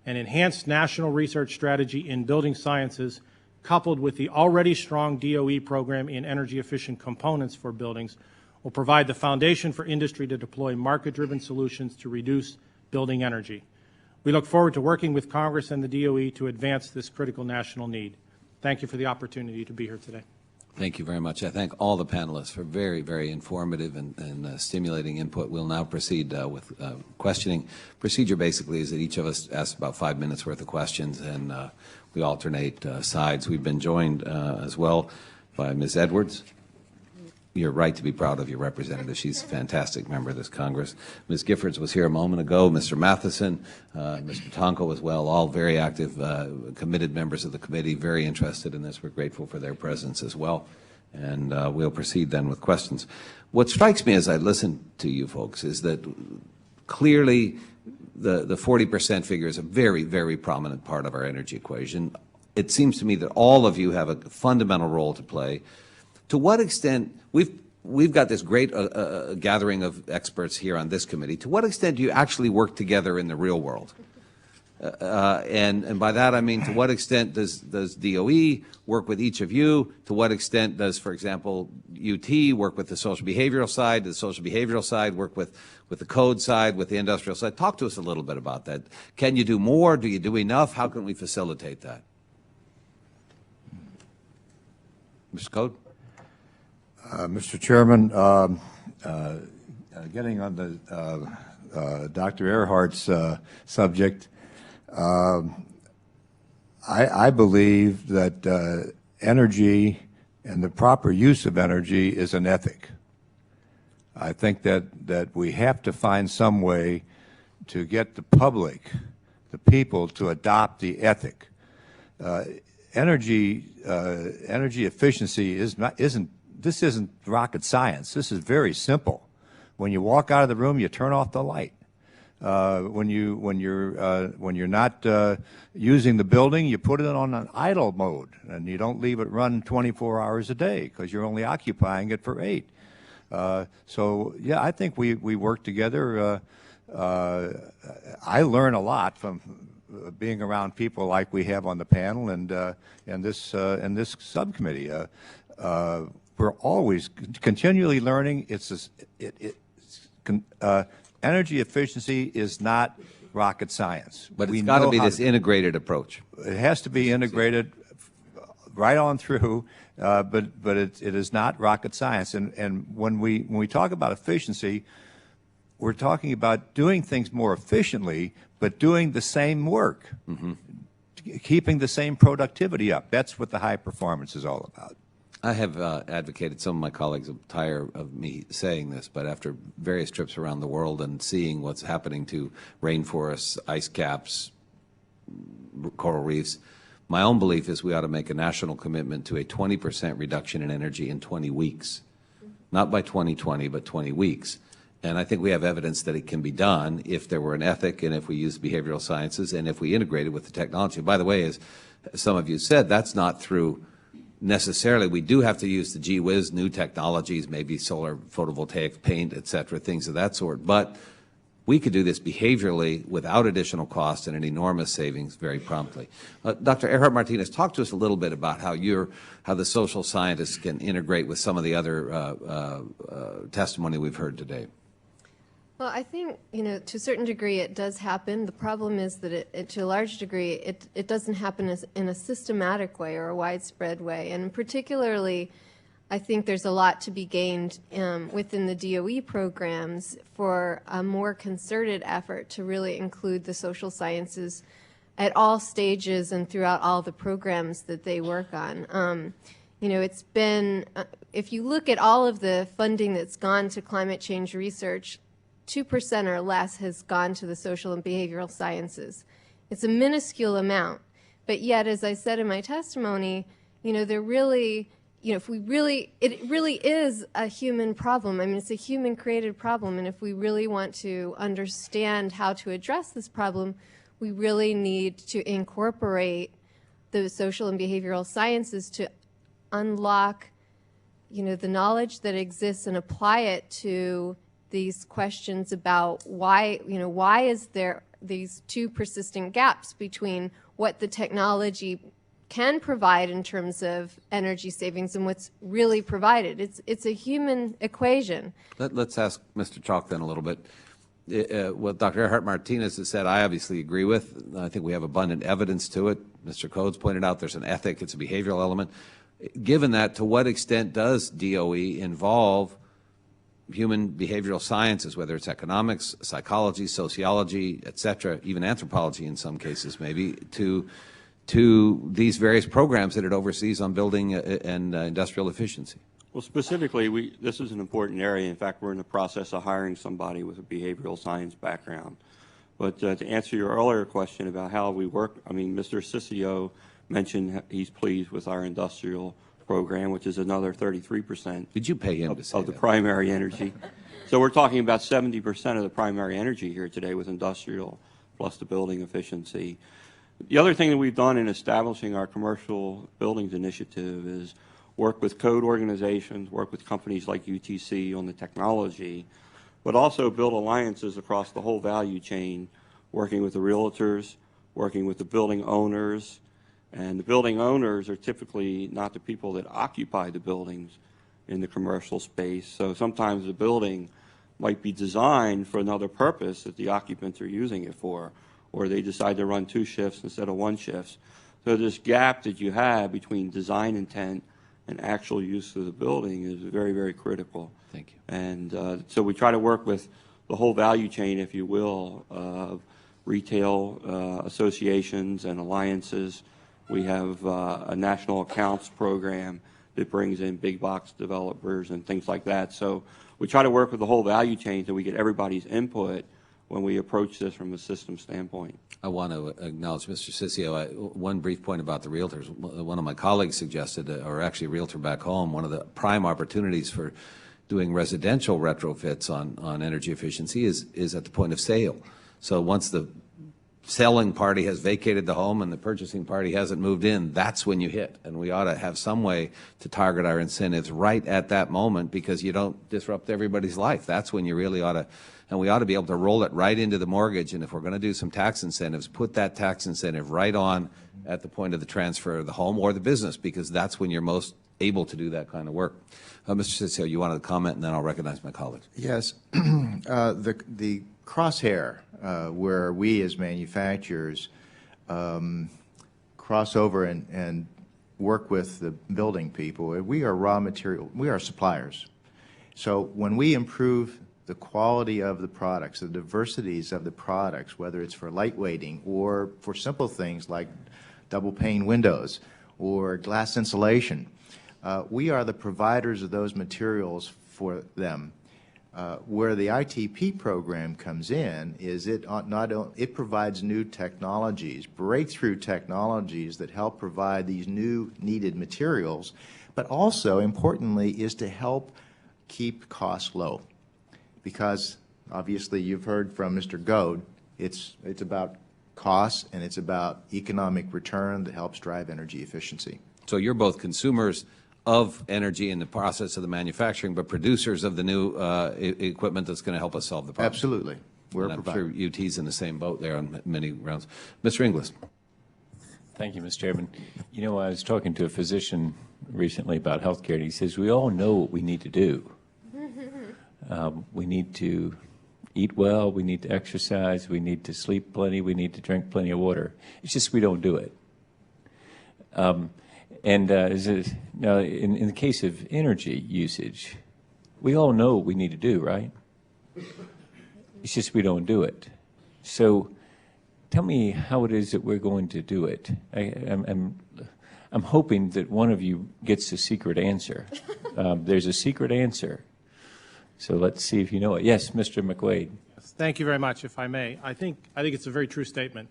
An enhanced national research strategy in building sciences, coupled with the already strong DOE program in energy-efficient components for buildings, will provide the foundation for industry to deploy market-driven solutions to reduce building energy. We look forward to working with Congress and the DOE to advance this critical national need. Thank you for the opportunity to be here today. Thank you very much. I thank all the panelists for very, very informative and stimulating input. We'll now proceed with questioning. Procedure basically is that each of us asks about 5 minutes worth of questions, and we alternate sides. We've been joined as well by Ms. Edwards. You're right to be proud of your representative. She's a fantastic member of this Congress. Ms. Giffords was here a moment ago. Mr. Matheson, Mr. Tonko as well, all very active, committed members of the committee, very interested in this. We're grateful for their presence as well. And we'll proceed then with questions. What strikes me as I listen to you folks is that clearly the 40% figure is a very, very prominent part of our energy equation. It seems to me that all of you have a fundamental role to play. To what extent, we've got this great gathering of experts here on this committee. To what extent do you actually work together in the real world? And by that I mean, to what extent does DOE work with each of you? To what extent does, for example, UT work with the social behavioral side? Does the social behavioral side work with the code side, with the industrial side? Talk to us a little bit about that. Can you do more? Do you do enough? How can we facilitate that? Mr. Coad? Mr. Chairman, getting on the Dr. Ehrhardt's subject, I believe that energy and the proper use of energy is an ethic. I think that we have to find some way to get the public, the people, to adopt the ethic. Energy efficiency this isn't rocket science. This is very simple. When you walk out of the room, you turn off the light. When you're not using the building, you put it on an idle mode, and you don't leave it run 24 hours a day because you're only occupying it for 8. So yeah, I think we work together. I learn a lot from being around people like we have on the panel and this subcommittee. We're always continually learning. Energy efficiency is not rocket science. But it's got to be this integrated approach. It has to be integrated right on through, but it is not rocket science. And when we talk about efficiency, we're talking about doing things more efficiently, but doing the same work, keeping the same productivity up. That's what the high performance is all about. I have advocated, some of my colleagues are tired of me saying this, but after various trips around the world and seeing what's happening to rainforests, ice caps, coral reefs, my own belief is we ought to make a national commitment to a 20% reduction in energy in 20 weeks. Not by 2020, but 20 weeks. And I think we have evidence that it can be done if there were an ethic and if we use behavioral sciences and if we integrated with the technology. By the way, as some of you said, that's not through necessarily. We do have to use the gee whiz new technologies, maybe solar photovoltaic paint, et cetera, things of that sort. But we could do this behaviorally without additional cost and an enormous savings very promptly. Dr. Ehrhardt-Martinez, talk to us a little bit about how the social scientists can integrate with some of the other testimony we've heard today. Well, I think, to a certain degree it does happen. The problem is that to a large degree, it doesn't happen in a systematic way or a widespread way. And particularly, I think there's a lot to be gained within the DOE programs for a more concerted effort to really include the social sciences at all stages and throughout all the programs that they work on. It's been, if you look at all of the funding that's gone to climate change research, 2% or less has gone to the social and behavioral sciences. It's a minuscule amount, but yet, as I said in my testimony, there really if we really, it really is a human problem. I mean, it's a human-created problem, and if we really want to understand how to address this problem, we really need to incorporate the social and behavioral sciences to unlock, the knowledge that exists and apply it to these questions about why is there these two persistent gaps between what the technology can provide in terms of energy savings and what's really provided. It's a human equation. Let's ask Mr. Chalk then a little bit. What Dr. Ehrhardt-Martinez has said, I obviously agree with. I think we have abundant evidence to it. Mr. Coads pointed out there's an ethic, it's a behavioral element. Given that, to what extent does DOE involve human behavioral sciences, whether it's economics, psychology, sociology, et cetera, even anthropology in some cases maybe, to these various programs that it oversees on building and industrial efficiency? Well, specifically, this is an important area. In fact, we're in the process of hiring somebody with a behavioral science background. But to answer your earlier question about how we work, I mean, Mr. Cicio mentioned he's pleased with our industrial program, which is another 33%. Did you pay him to say of the that? primary energy. So we're talking about 70% of the primary energy here today with industrial plus the building efficiency. The other thing that we've done in establishing our commercial buildings initiative is work with Coad organizations, work with companies like UTC on the technology, but also build alliances across the whole value chain, working with the realtors, working with the building owners. And the building owners are typically not the people that occupy the buildings in the commercial space. So sometimes the building might be designed for another purpose that the occupants are using it for, or they decide to run 2 shifts instead of 1 shift. So this gap that you have between design intent and actual use of the building is very, very critical. Thank you. And so we try to work with the whole value chain, if you will, of retail associations and alliances. We have a national accounts program that brings in big box developers and things like that. So we try to work with the whole value chain so we get everybody's input when we approach this from a system standpoint. I want to acknowledge Mr. Cicio. One brief point about the realtors. One of my colleagues suggested, or actually a realtor back home, one of the prime opportunities for doing residential retrofits on energy efficiency is at the point of sale. So once the selling party has vacated the home and the purchasing party hasn't moved in, that's when you hit. And we ought to have some way to target our incentives right at that moment, because you don't disrupt everybody's life. That's when you really ought to, and we ought to be able to roll it right into the mortgage. And if we're going to do some tax incentives, put that tax incentive right on at the point of the transfer of the home or the business, because that's when you're most able to do that kind of work. Mr. Cicio, you wanted to comment, and then I'll recognize my colleagues. Yes. The crosshair where we as manufacturers cross over and work with the building people, we are raw material, we are suppliers. So when we improve the quality of the products, the diversities of the products, whether it's for lightweighting or for simple things like double pane windows or glass insulation, we are the providers of those materials for them. Where the ITP program comes in is it provides new technologies, breakthrough technologies that help provide these new needed materials, but also importantly is to help keep costs low. Because obviously you've heard from Mr. Coad, it's about costs and it's about economic return that helps drive energy efficiency. So you're both consumers of energy in the process of the manufacturing, but producers of the new equipment that's going to help us solve the problem. Absolutely. We're a I'm provider. sure UT's in the same boat there on many rounds. Mr. Inglis. Thank you, Mr. Chairman. You know, I was talking to a physician recently about health care, and he says, we all know what we need to do. We need to eat well, we need to exercise, we need to sleep plenty, we need to drink plenty of water. It's just we don't do it. Now, in the case of energy usage, we all know what we need to do, right? It's just we don't do it. So tell me how it is that we're going to do it. I'm hoping that one of you gets the secret answer. There's a secret answer. So let's see if you know it. Yes, Mr. McQuade. Thank you very much, if I may. I think it's a very true statement.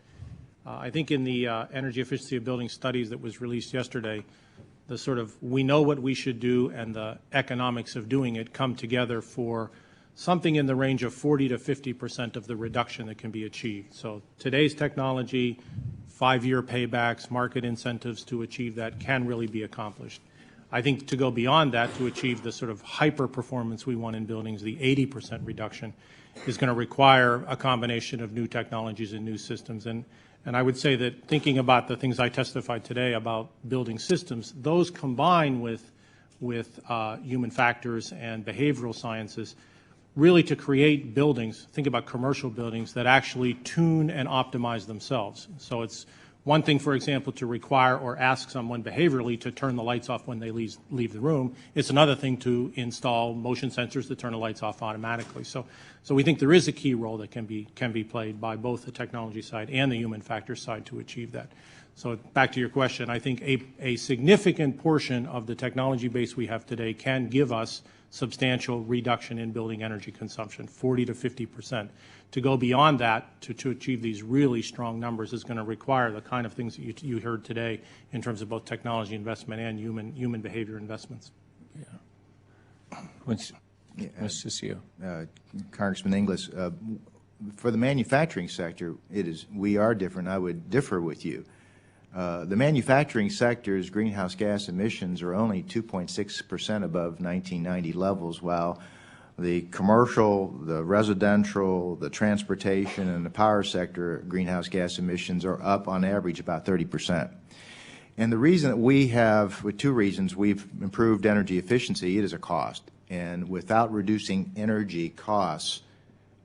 I think in the energy efficiency of building studies that was released yesterday, the sort of, we know what we should do and the economics of doing it come together for something in the range of 40 to 50% of the reduction that can be achieved. So today's technology, 5-year paybacks, market incentives to achieve that can really be accomplished. I think to go beyond that, to achieve the sort of hyper performance we want in buildings, the 80% reduction, is going to require a combination of new technologies and new systems. And I would say that thinking about the things I testified today about building systems, those combine with human factors and behavioral sciences, really to create buildings, think about commercial buildings, that actually tune and optimize themselves. So it's one thing, for example, to require or ask someone behaviorally to turn the lights off when they leave the room. It's another thing to install motion sensors that turn the lights off automatically. So we think there is a key role that can be played by both the technology side and the human factor side to achieve that. So back to your question, I think a significant portion of the technology base we have today can give us substantial reduction in building energy consumption, 40 to 50%. To go beyond that, to achieve these really strong numbers, is going to require the kind of things that you heard today in terms of both technology investment and human behavior investments. Yeah. Cicio. Congressman Inglis, for the manufacturing sector, we are different. I would differ with you. The manufacturing sector's greenhouse gas emissions are only 2.6% above 1990 levels, while the commercial, the residential, the transportation, and the power sector greenhouse gas emissions are up on average about 30%. And the reason that we have, with two reasons, we've improved energy efficiency, it is a cost. And without reducing energy costs,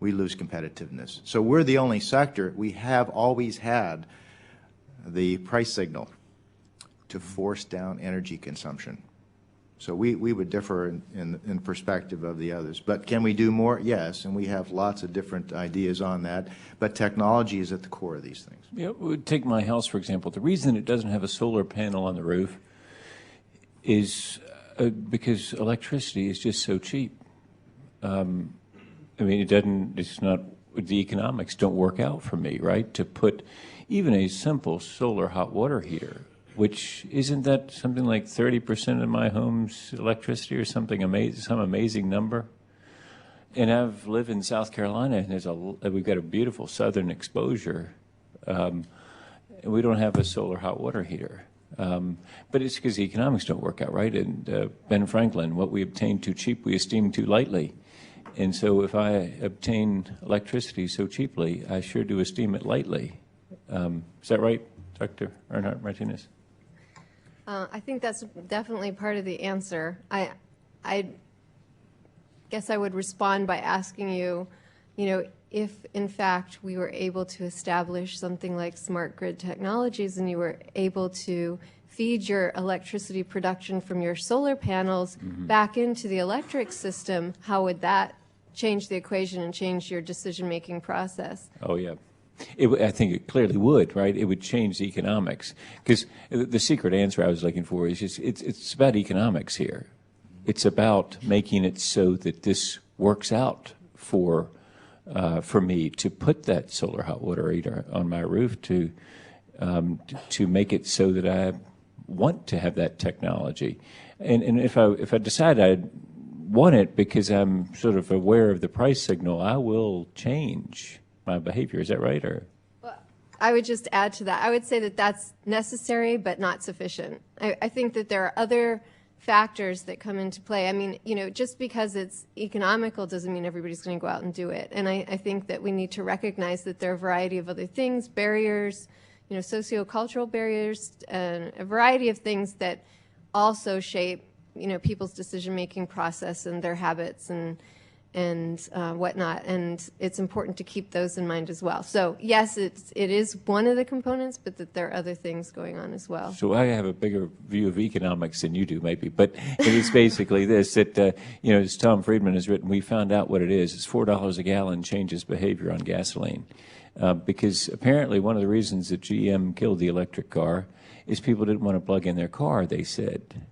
we lose competitiveness. So we're the only sector, we have always had the price signal to force down energy consumption. So we would differ in perspective of the others. But can we do more? Yes, and we have lots of different ideas on that. But technology is at the core of these things. Yeah, take my house, for example. The reason it doesn't have a solar panel on the roof is because electricity is just so cheap. I mean, it's not, the economics don't work out for me, right? To put even a simple solar hot water heater, which isn't that something like 30% of my home's electricity or something amazing, some amazing number? And I've lived in South Carolina, and we've got a beautiful southern exposure, and we don't have a solar hot water heater. But it's because the economics don't work out, right? And Ben Franklin, what we obtain too cheap, we esteem too lightly. And so if I obtain electricity so cheaply, I sure do esteem it lightly. Is that right, Dr. Ehrhardt-Martinez? I think that's definitely part of the answer. I guess I would respond by asking you, if in fact we were able to establish something like smart grid technologies and you were able to feed your electricity production from your solar panels back into the electric system, how would that change the equation and change your decision-making process? Oh, yeah. I think it clearly would, right? It would change the economics. Because the secret answer I was looking for is just, it's about economics here. It's about making it so that this works out for me to put that solar hot water heater on my roof, to make it so that I want to have that technology. And if I decide I want it because I'm sort of aware of the price signal, I will change my behavior. Is that right? Or well, I would just add to that. I would say that that's necessary but not sufficient. I think that there are other factors that come into play. I mean, just because it's economical doesn't mean everybody's going to go out and do it. And I think that we need to recognize that there are a variety of other things, barriers, sociocultural barriers, and a variety of things that also shape, people's decision-making process and their habits and whatnot, and it's important to keep those in mind as well. So yes, it is one of the components, but that there are other things going on as well. So I have a bigger view of economics than you do, maybe, but it's basically this, that, as Tom Friedman has written, we found out what it is. It's $4 a gallon changes behavior on gasoline. Because apparently one of the reasons that GM killed the electric car is people didn't want to plug in their car, they said.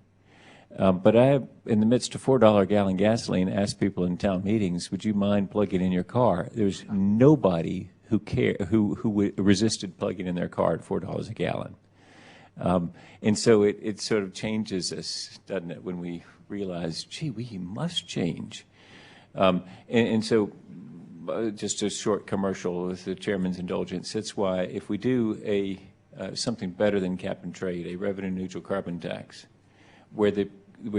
But I, in the midst of $4 a gallon gasoline, asked people in town meetings, would you mind plugging in your car? There's nobody who resisted plugging in their car at $4 a gallon. And so it sort of changes us, doesn't it, when we realize, gee, we must change. And so just a short commercial with the chairman's indulgence. That's why if we do something better than cap and trade, a revenue-neutral carbon tax, where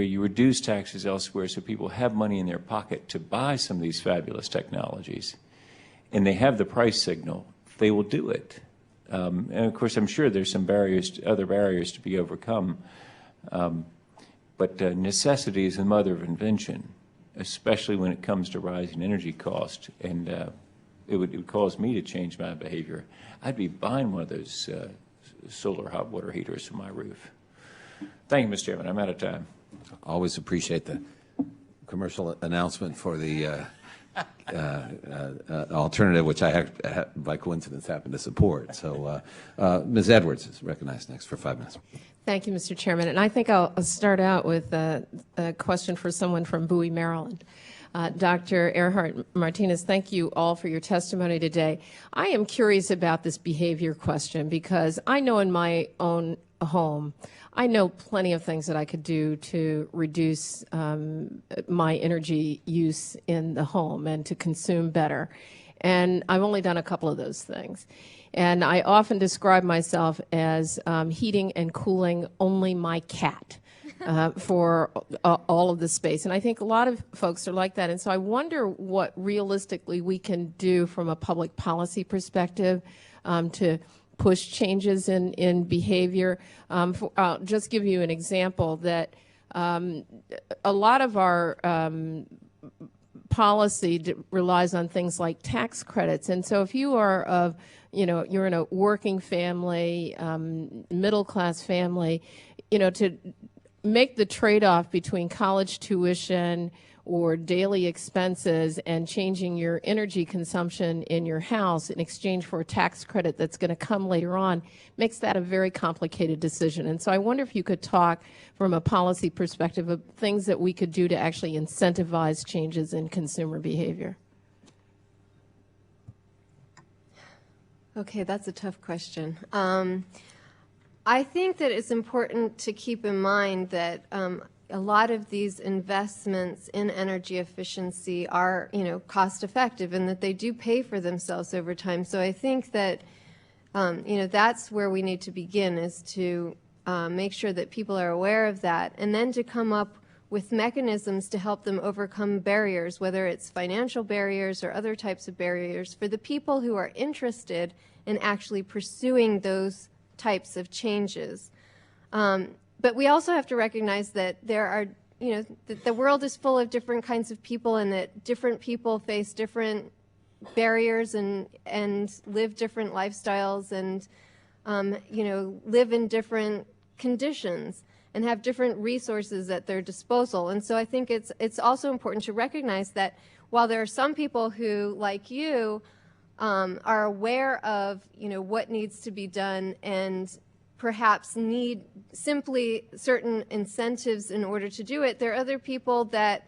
you reduce taxes elsewhere so people have money in their pocket to buy some of these fabulous technologies, and they have the price signal, they will do it. And of course, I'm sure there's some other barriers to be overcome, but necessity is the mother of invention, especially when it comes to rising energy cost. And it would cause me to change my behavior. I'd be buying one of those solar hot water heaters for my roof. Thank you, Mr. Chairman. I'm out of time. Always appreciate the commercial announcement for the alternative, which I by coincidence happen to support. So Ms. Edwards is recognized next for 5 minutes. Thank you, Mr. Chairman. And I think I'll start out with a question for someone from Bowie, Maryland. Dr. Ehrhardt-Martinez, thank you all for your testimony today. I am curious about this behavior question because I know in my own home, I know plenty of things that I could do to reduce my energy use in the home and to consume better. And I've only done a couple of those things. And I often describe myself as heating and cooling only my cat for all of the space. And I think a lot of folks are like that. And so I wonder what realistically we can do from a public policy perspective to push changes in behavior. I'll just give you an example that a lot of our policy relies on things like tax credits. And so if you are you're in a working family, middle-class family, to make the trade-off between college tuition or daily expenses and changing your energy consumption in your house in exchange for a tax credit that's going to come later on makes that a very complicated decision. And so I wonder if you could talk from a policy perspective of things that we could do to actually incentivize changes in consumer behavior. Okay, that's a tough question. I think that it's important to keep in mind that a lot of these investments in energy efficiency are, cost effective and that they do pay for themselves over time. So I think that, that's where we need to begin, is to make sure that people are aware of that, and then to come up with mechanisms to help them overcome barriers, whether it's financial barriers or other types of barriers, for the people who are interested in actually pursuing those types of changes. But we also have to recognize that there are, that the world is full of different kinds of people, and that different people face different barriers and live different lifestyles and, live in different conditions and have different resources at their disposal. And so I think it's also important to recognize that while there are some people who, like you, are aware of, what needs to be done and perhaps need simply certain incentives in order to do it, there are other people that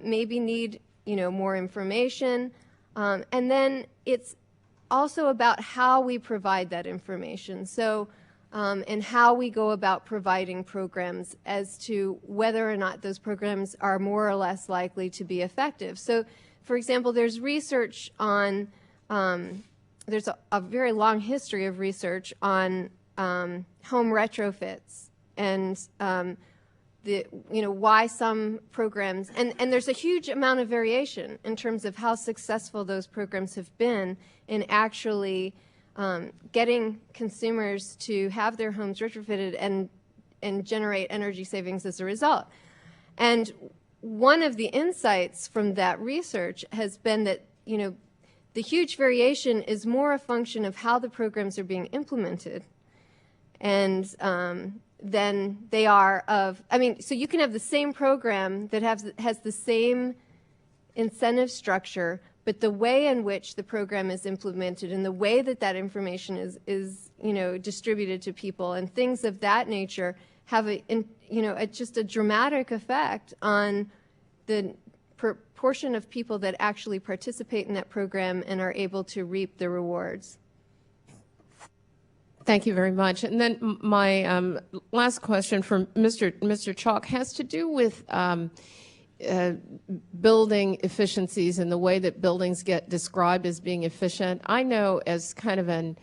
maybe need, more information. And then it's also about how we provide that information. So, and how we go about providing programs as to whether or not those programs are more or less likely to be effective. So, for example, there's research on, there's a very long history of research on home retrofits and why some programs, and there's a huge amount of variation in terms of how successful those programs have been in actually getting consumers to have their homes retrofitted and generate energy savings as a result. And one of the insights from that research has been that, the huge variation is more a function of how the programs are being implemented. And than they are of, so you can have the same program that has the same incentive structure, but the way in which the program is implemented and the way that that information is distributed to people and things of that nature have just a dramatic effect on the proportion of people that actually participate in that program and are able to reap the rewards. Thank you very much. And then my last question from Mr. Chalk has to do with building efficiencies and the way that buildings get described as being efficient. I know as kind of an,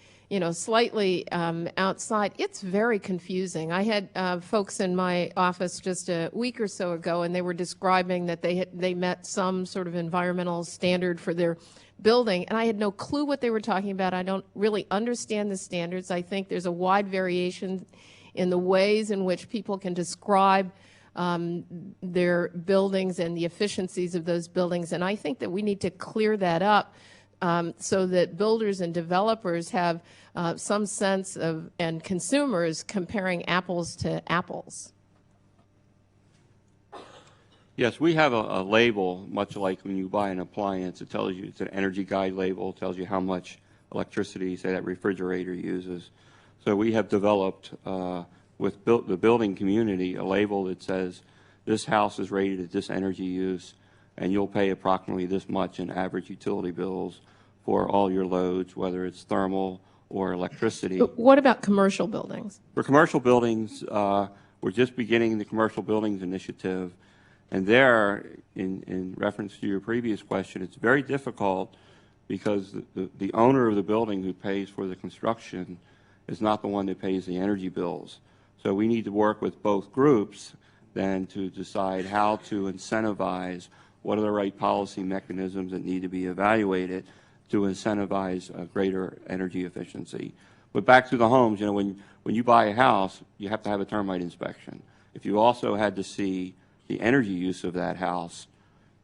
slightly outside, it's very confusing. I had folks in my office just a week or so ago, and they were describing that they met some sort of environmental standard for their building, and I had no clue what they were talking about. I don't really understand the standards. I think there's a wide variation in the ways in which people can describe their buildings and the efficiencies of those buildings, and I think that we need to clear that up so that builders and developers have some sense of, and consumers comparing apples to apples. Yes, we have a label, much like when you buy an appliance. It tells you, it's an energy guide label, it tells you how much electricity, say, that refrigerator uses. So we have developed with the building community a label that says this house is rated at this energy use, and you'll pay approximately this much in average utility bills for all your loads, whether it's thermal or electricity. But what about commercial buildings? For commercial buildings, we're just beginning the Commercial Buildings Initiative. And there, in reference to your previous question, it's very difficult because the owner of the building who pays for the construction is not the one that pays the energy bills. So we need to work with both groups then to decide how to incentivize what are the right policy mechanisms that need to be evaluated to incentivize greater energy efficiency. But back to the homes, when you buy a house, you have to have a termite inspection. If you also had to see the energy use of that house,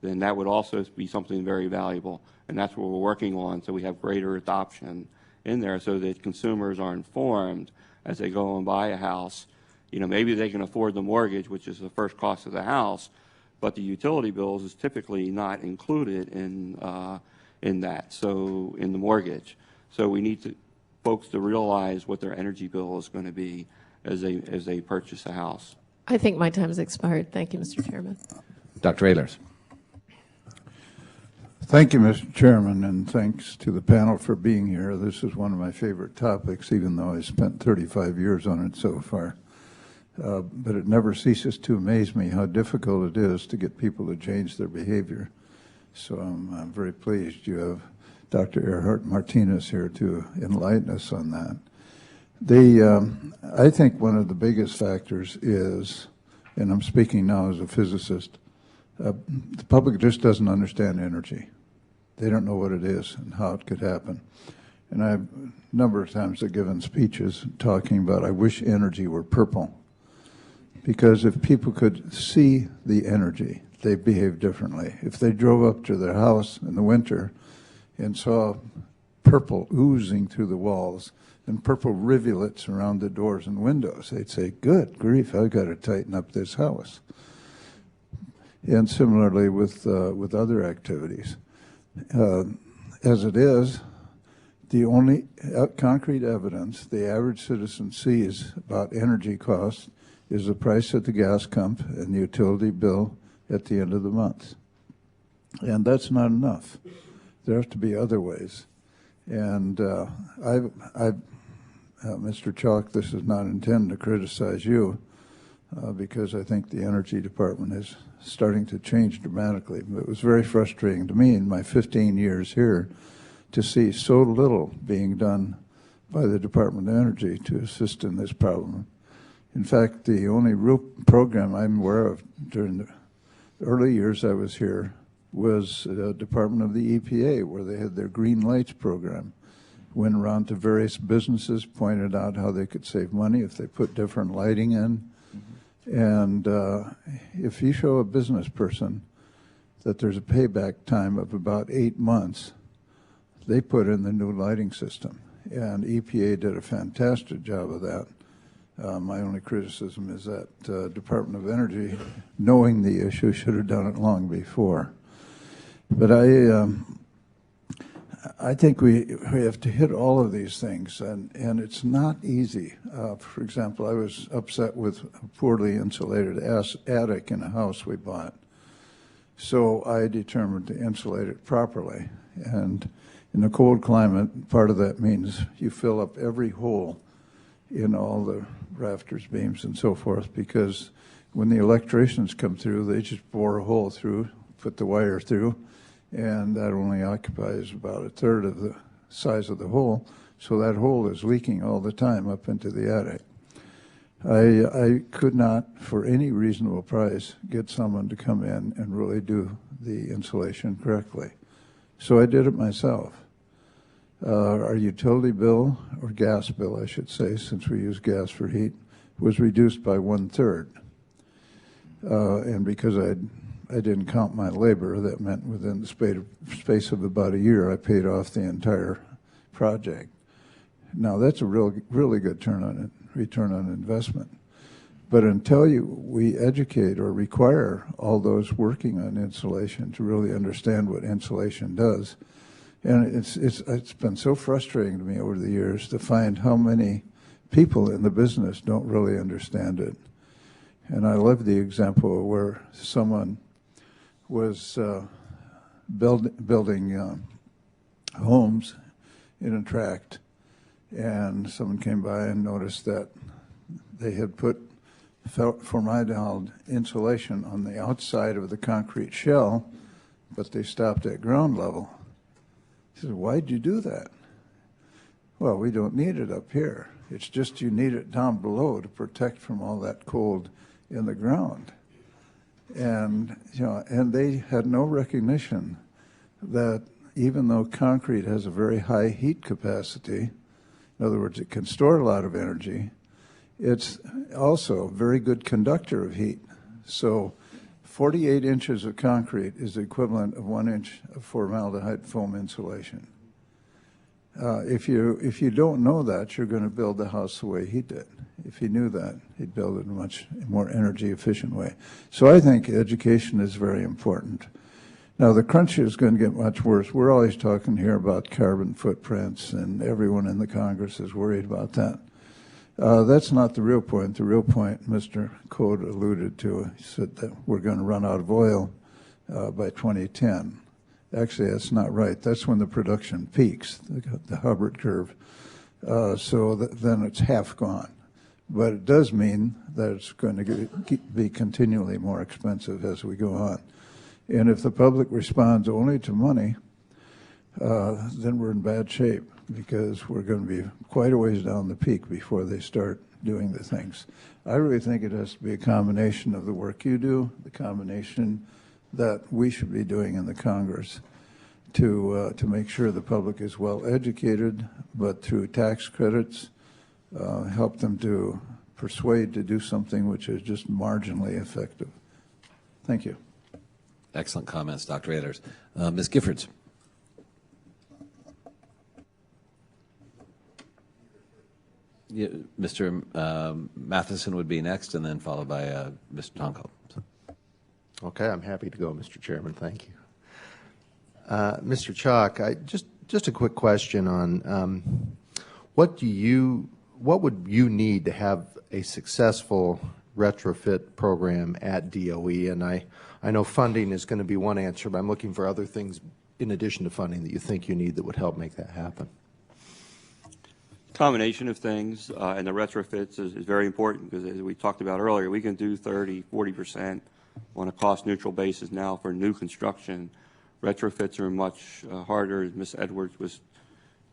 then that would also be something very valuable. And that's what we're working on, so we have greater adoption in there so that consumers are informed as they go and buy a house. Maybe they can afford the mortgage, which is the first cost of the house, but the utility bills is typically not included in that, so in the mortgage. So we need folks to realize what their energy bill is going to be as they purchase a house. I think my time has expired. Thank you, Mr. Chairman. Dr. Ehlers. Thank you, Mr. Chairman, and thanks to the panel for being here. This is one of my favorite topics, even though I spent 35 years on it so far. But it never ceases to amaze me how difficult it is to get people to change their behavior. So I'm very pleased you have Dr. Ehrhardt-Martinez here to enlighten us on that. I think one of the biggest factors is, and I'm speaking now as a physicist, the public just doesn't understand energy. They don't know what it is and how it could happen. And I've a number of times I've given speeches talking about I wish energy were purple. Because if people could see the energy, they behave differently. If they drove up to their house in the winter and saw purple oozing through the walls and purple rivulets around the doors and windows, they'd say, good grief, I've got to tighten up this house. And similarly with other activities. As it is, the only concrete evidence the average citizen sees about energy costs is the price at the gas pump and the utility bill at the end of the month. And that's not enough. There have to be other ways. And Mr. Chalk, this is not intended to criticize you because I think the Energy Department is starting to change dramatically. But it was very frustrating to me in my 15 years here to see so little being done by the Department of Energy to assist in this problem. In fact, the only real program I'm aware of during the early years I was here was the Department of the EPA, where they had their Green Lights program. Went around to various businesses, pointed out how they could save money if they put different lighting in. And if you show a business person that there's a payback time of about 8 months, they put in the new lighting system. And EPA did a fantastic job of that. My only criticism is that Department of Energy, knowing the issue, should have done it long before. But I think we have to hit all of these things, and it's not easy. For example, I was upset with a poorly insulated attic in a house we bought. So I determined to insulate it properly. And in a cold climate, part of that means you fill up every hole in all the rafters, beams, and so forth, because when the electricians come through, they just bore a hole through, put the wire through, and that only occupies about a third of the size of the hole, so that hole is leaking all the time up into the attic. I could not, for any reasonable price, get someone to come in and really do the insulation correctly. So I did it myself. Our utility bill, or gas bill, I should say, since we use gas for heat, was reduced by 1/3. And because I didn't count my labor, that meant within the space of about a year, I paid off the entire project. Now, that's a really good return on investment. But until we educate or require all those working on insulation to really understand what insulation does, and it's been so frustrating to me over the years to find how many people in the business don't really understand it. And I love the example where someone was building homes in a tract, and someone came by and noticed that they had put formaldehyde insulation on the outside of the concrete shell, but they stopped at ground level. He said, "Why'd you do that?" "Well, we don't need it up here. It's just you need it down below to protect from all that cold in the ground." And, and they had no recognition that even though concrete has a very high heat capacity, in other words, it can store a lot of energy, it's also a very good conductor of heat. So 48 inches of concrete is the equivalent of 1 inch of formaldehyde foam insulation. If you don't know that, you're going to build the house the way he did. If he knew that, he'd build it in a much more energy efficient way. So I think education is very important. Now, the crunch is going to get much worse. We're always talking here about carbon footprints, and everyone in the Congress is worried about that. That's not the real point. The real point Mr. Coad alluded to, he said that we're going to run out of oil by 2010. Actually, that's not right. That's when the production peaks, the Hubbard curve. So then it's half gone. But it does mean that it's going to be continually more expensive as we go on. And if the public responds only to money, then we're in bad shape, because we're going to be quite a ways down the peak before they start doing the things. I really think it has to be a combination of the work you do, the combination that we should be doing in the Congress to make sure the public is well educated, but through tax credits, help them to persuade to do something which is just marginally effective. Thank you. Excellent comments, Dr. Ehlers. Ms. Giffords. Yeah, Mr. Matheson would be next, and then followed by Mr. Tonko. Okay, I'm happy to go, Mr. Chairman. Thank you. Mr. Chalk, just a quick question on what would you need to have a successful retrofit program at DOE? And I know funding is going to be one answer, but I'm looking for other things in addition to funding that you think you need that would help make that happen. Combination of things, and the retrofits is very important, because as we talked about earlier, we can do 30, 40% on a cost-neutral basis now for new construction. Retrofits are much harder, as Ms. Edwards was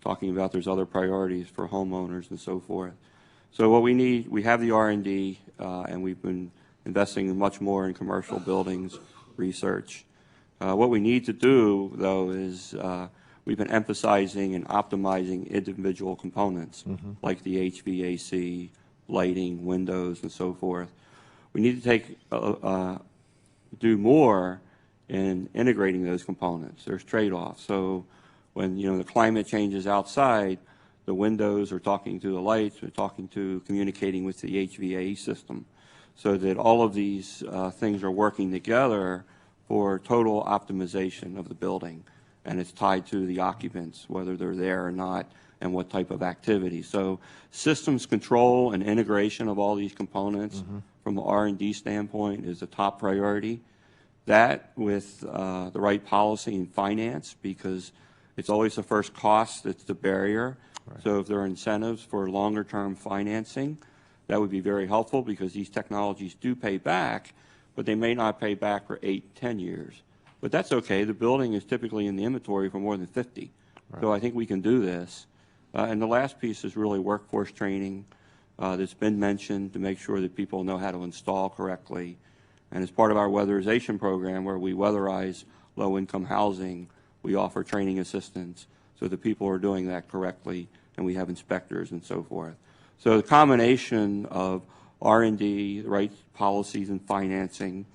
talking about. There's other priorities for homeowners and so forth. So what we need, we have the R&D, and we've been investing much more in commercial buildings research. What we need to do, though, is we've been emphasizing and optimizing individual components, like the HVAC, lighting, windows, and so forth. We need to do more in integrating those components. There's trade-offs. So when the climate changes outside, the windows are talking to the lights, we're communicating with the HVAC system, so that all of these things are working together for total optimization of the building. And it's tied to the occupants, whether they're there or not, and what type of activity. So systems control and integration of all these components from the R&D standpoint is a top priority. That with the right policy and finance, because it's always the first cost that's the barrier. So if there are incentives for longer-term financing, that would be very helpful because these technologies do pay back, but they may not pay back for 8, 10 years. But that's okay. The building is typically in the inventory for more than 50. Right. So I think we can do this. And the last piece is really workforce training that's been mentioned to make sure that people know how to install correctly. And as part of our weatherization program where we weatherize low-income housing, we offer training assistance so that people are doing that correctly, and we have inspectors and so forth. So the combination of R&D, the right policies and financing,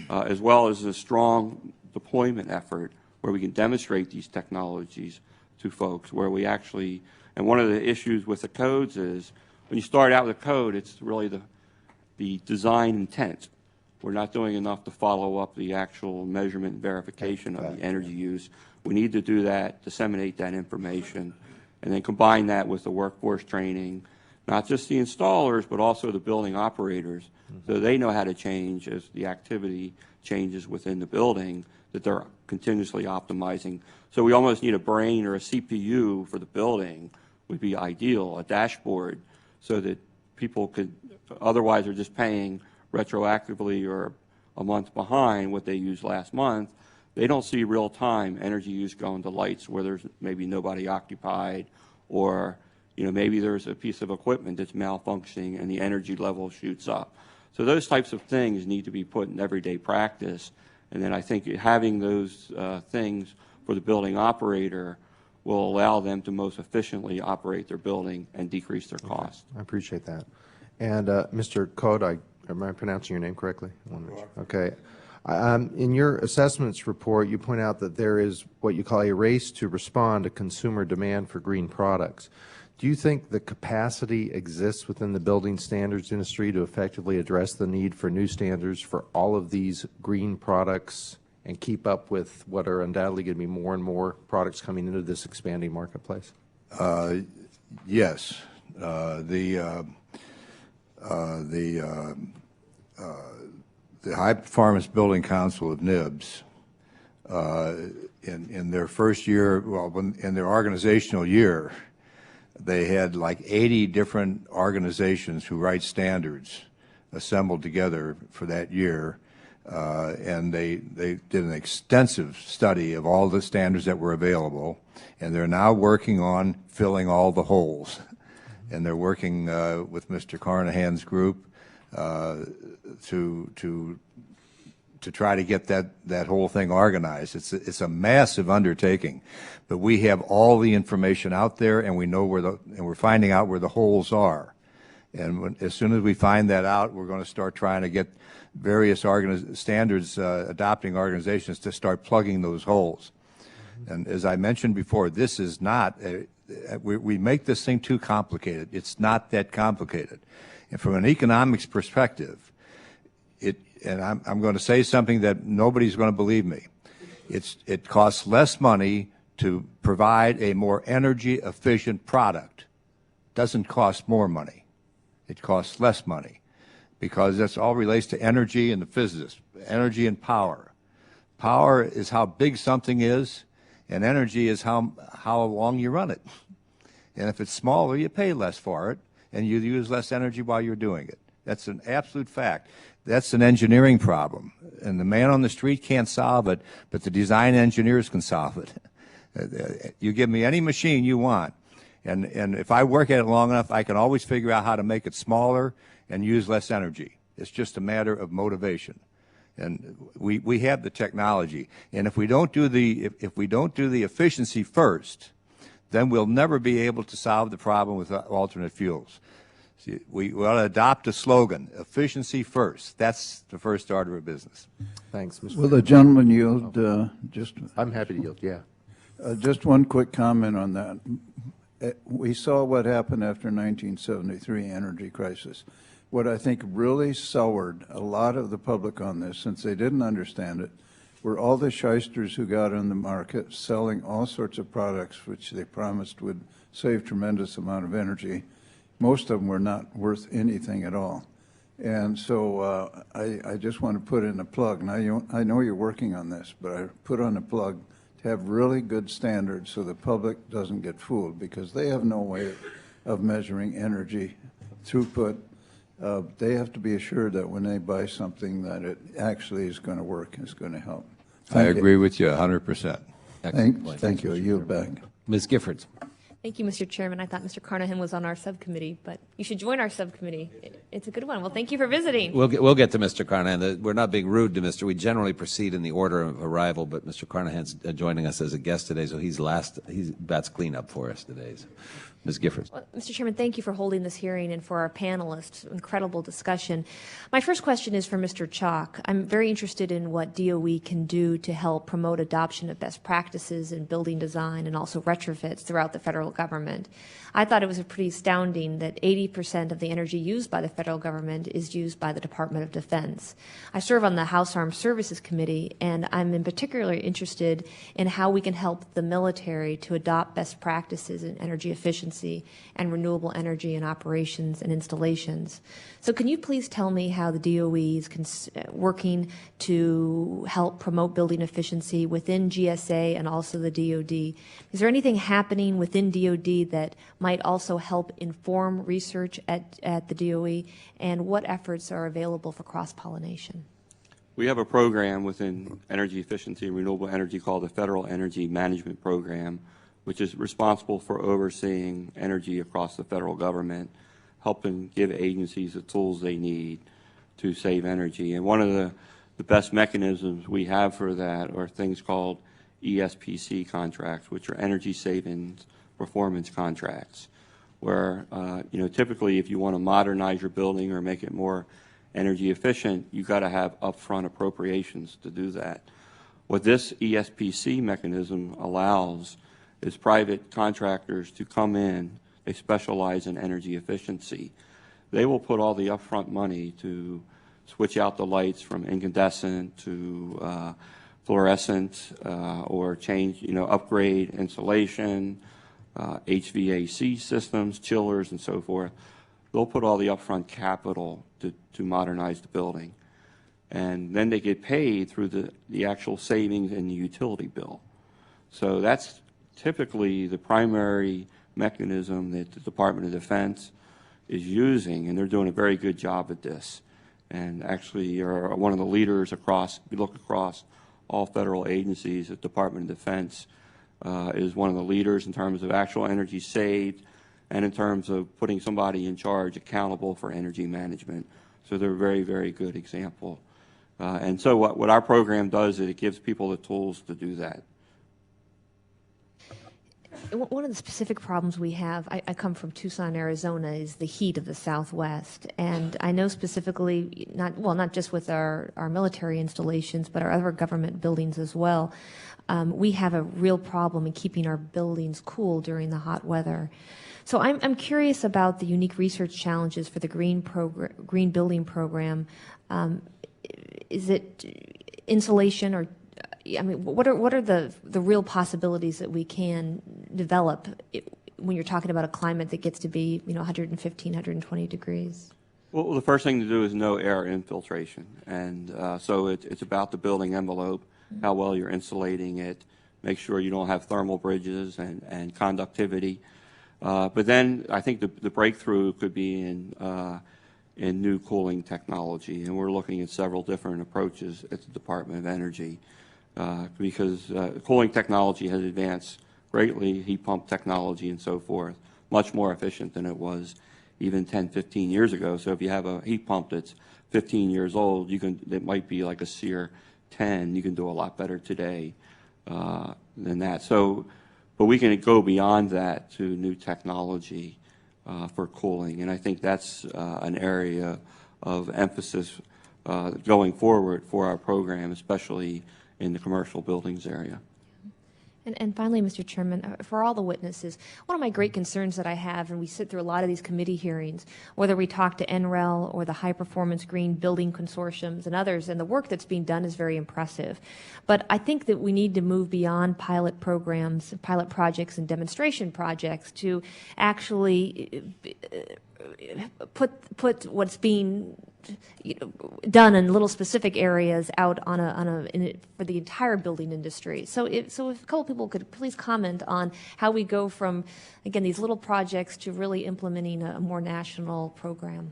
as well as a strong deployment effort where we can demonstrate these technologies to folks, where we actually, and one of the issues with the codes is when you start out with a code, it's really the design intent. We're not doing enough to follow up the actual measurement and verification of the energy use. We need to do that, disseminate that information, and then combine that with the workforce training, not just the installers, but also the building operators, so they know how to change as the activity changes within the building, that they're continuously optimizing. So we almost need a brain or a CPU for the building would be ideal, a dashboard, so that people could, otherwise are just paying retroactively or a month behind what they used last month. They don't see real-time energy use going to lights where there's maybe nobody occupied, or maybe there's a piece of equipment that's malfunctioning and the energy level shoots up. So those types of things need to be put in everyday practice. And then I think having those things for the building operator will allow them to most efficiently operate their building and decrease their costs. I appreciate that. And Mr. Coad, am I pronouncing your name correctly? Okay. In your assessments report, you point out that there is what you call a race to respond to consumer demand for green products. Do you think the capacity exists within the building standards industry to effectively address the need for new standards for all of these green products and keep up with what are undoubtedly going to be more and more products coming into this expanding marketplace? Yes. The High Performance Building Council of NIBS, in their first year, well, in their organizational year, they had like 80 different organizations who write standards assembled together for that year, and they did an extensive study of all the standards that were available, and they're now working on filling all the holes. And they're working with Mr. Carnahan's group to try to get that whole thing organized. It's a massive undertaking, but we have all the information out there, and we know and we're finding out where the holes are. And as soon as we find that out, we're going to start trying to get various standards adopting organizations to start plugging those holes. And as I mentioned before, this is not we make this thing too complicated. It's not that complicated. And from an economics perspective, and I'm going to say something that nobody's going to believe me. It costs less money to provide a more energy efficient product. It doesn't cost more money. It costs less money, because that's all relates to energy and the physics, energy and power. Power is how big something is, and energy is how long you run it. And if it's smaller, you pay less for it, and you use less energy while you're doing it. That's an absolute fact. That's an engineering problem, and the man on the street can't solve it, but the design engineers can solve it. You give me any machine you want, and if I work at it long enough, I can always figure out how to make it smaller and use less energy. It's just a matter of motivation. And we have the technology, and if we don't do the efficiency first, then we'll never be able to solve the problem with alternate fuels. See, we ought to adopt a slogan: efficiency first. That's the first order of business. Thanks, Mr. Will the gentleman yield just? I'm happy to yield. Yeah. Just one quick comment on that. We saw what happened after 1973 energy crisis. What I think really soured a lot of the public on this, since they didn't understand it, were all the shysters who got on the market selling all sorts of products which they promised would save tremendous amount of energy. Most of them were not worth anything at all. And so I just want to put in a plug. Now, I know you're working on this, but I put on a plug to have really good standards so the public doesn't get fooled, because they have no way of measuring energy throughput. They have to be assured that when they buy something that it actually is going to work, is going to help. I agree with you 100%. Thank you. I yield back. Ms. Giffords. Thank you, Mr. Chairman. I thought Mr. Carnahan was on our subcommittee, but you should join our subcommittee. It's a good one. Well, thank you for visiting. We'll get to Mr. Carnahan. We're not being rude to Mr. We generally proceed in the order of arrival, but Mr. Carnahan's joining us as a guest today, so he's bats cleanup for us today. So, Ms. Giffords. Well, Mr. Chairman, thank you for holding this hearing and for our panelists. Incredible discussion. My first question is for Mr. Chalk. I'm very interested in what DOE can do to help promote adoption of best practices in building design and also retrofits throughout the federal government. I thought it was pretty astounding that 80% of the energy used by the federal government is used by the Department of Defense. I serve on the House Armed Services Committee, and I'm in particular interested in how we can help the military to adopt best practices in energy efficiency and renewable energy in operations and installations. So can you please tell me how the DOE is working to help promote building efficiency within GSA and also the DOD? Is there anything happening within DOD that might also help inform research at the DOE, and what efforts are available for cross-pollination? We have a program within energy efficiency and renewable energy called the Federal Energy Management Program, which is responsible for overseeing energy across the federal government, helping give agencies the tools they need to save energy. And one of the best mechanisms we have for that are things called ESPC contracts, which are energy savings performance contracts, where typically if you want to modernize your building or make it more energy efficient, you've got to have upfront appropriations to do that. What this ESPC mechanism allows is private contractors to come in. They specialize in energy efficiency. They will put all the upfront money to switch out the lights from incandescent to fluorescent, or change, upgrade insulation, HVAC systems, chillers, and so forth. They'll put all the upfront capital to modernize the building. And then they get paid through the actual savings in the utility bill. So that's typically the primary mechanism that the Department of Defense is using, and they're doing a very good job at this. And actually are one of the leaders across, we look across all federal agencies, the Department of Defense is one of the leaders in terms of actual energy saved and in terms of putting somebody in charge accountable for energy management. So they're a very, very good example. And so what our program does is it gives people the tools to do that. One of the specific problems we have, I come from Tucson, Arizona, is the heat of the Southwest. And I know specifically, not just with our military installations, but our other government buildings as well, we have a real problem in keeping our buildings cool during the hot weather. So I'm curious about the unique research challenges for the green building program. Is it insulation, or what are the real possibilities that we can develop when you're talking about a climate that gets to be 115, 120 degrees? Well, the first thing to do is no air infiltration, and so it's about the building envelope, how well you're insulating it, make sure you don't have thermal bridges and conductivity. But then I think the breakthrough could be in new cooling technology, and we're looking at several different approaches at the Department of Energy. Because cooling technology has advanced greatly, heat pump technology and so forth, much more efficient than it was even 10, 15 years ago. So if you have a heat pump that's 15 years old, it might be like a SEER 10. You can do a lot better today than that. So, but we can go beyond that to new technology for cooling, and I think that's an area of emphasis going forward for our program, especially in the commercial buildings area. And finally, Mr. Chairman, for all the witnesses, one of my great concerns that I have, and we sit through a lot of these committee hearings, whether we talk to NREL or the High Performance Green Building Consortiums and others, and the work that's being done is very impressive. But I think that we need to move beyond pilot programs, pilot projects, and demonstration projects to actually put what's being done in little specific areas out for the entire building industry. So if a couple people could please comment on how we go from, again, these little projects to really implementing a more national program.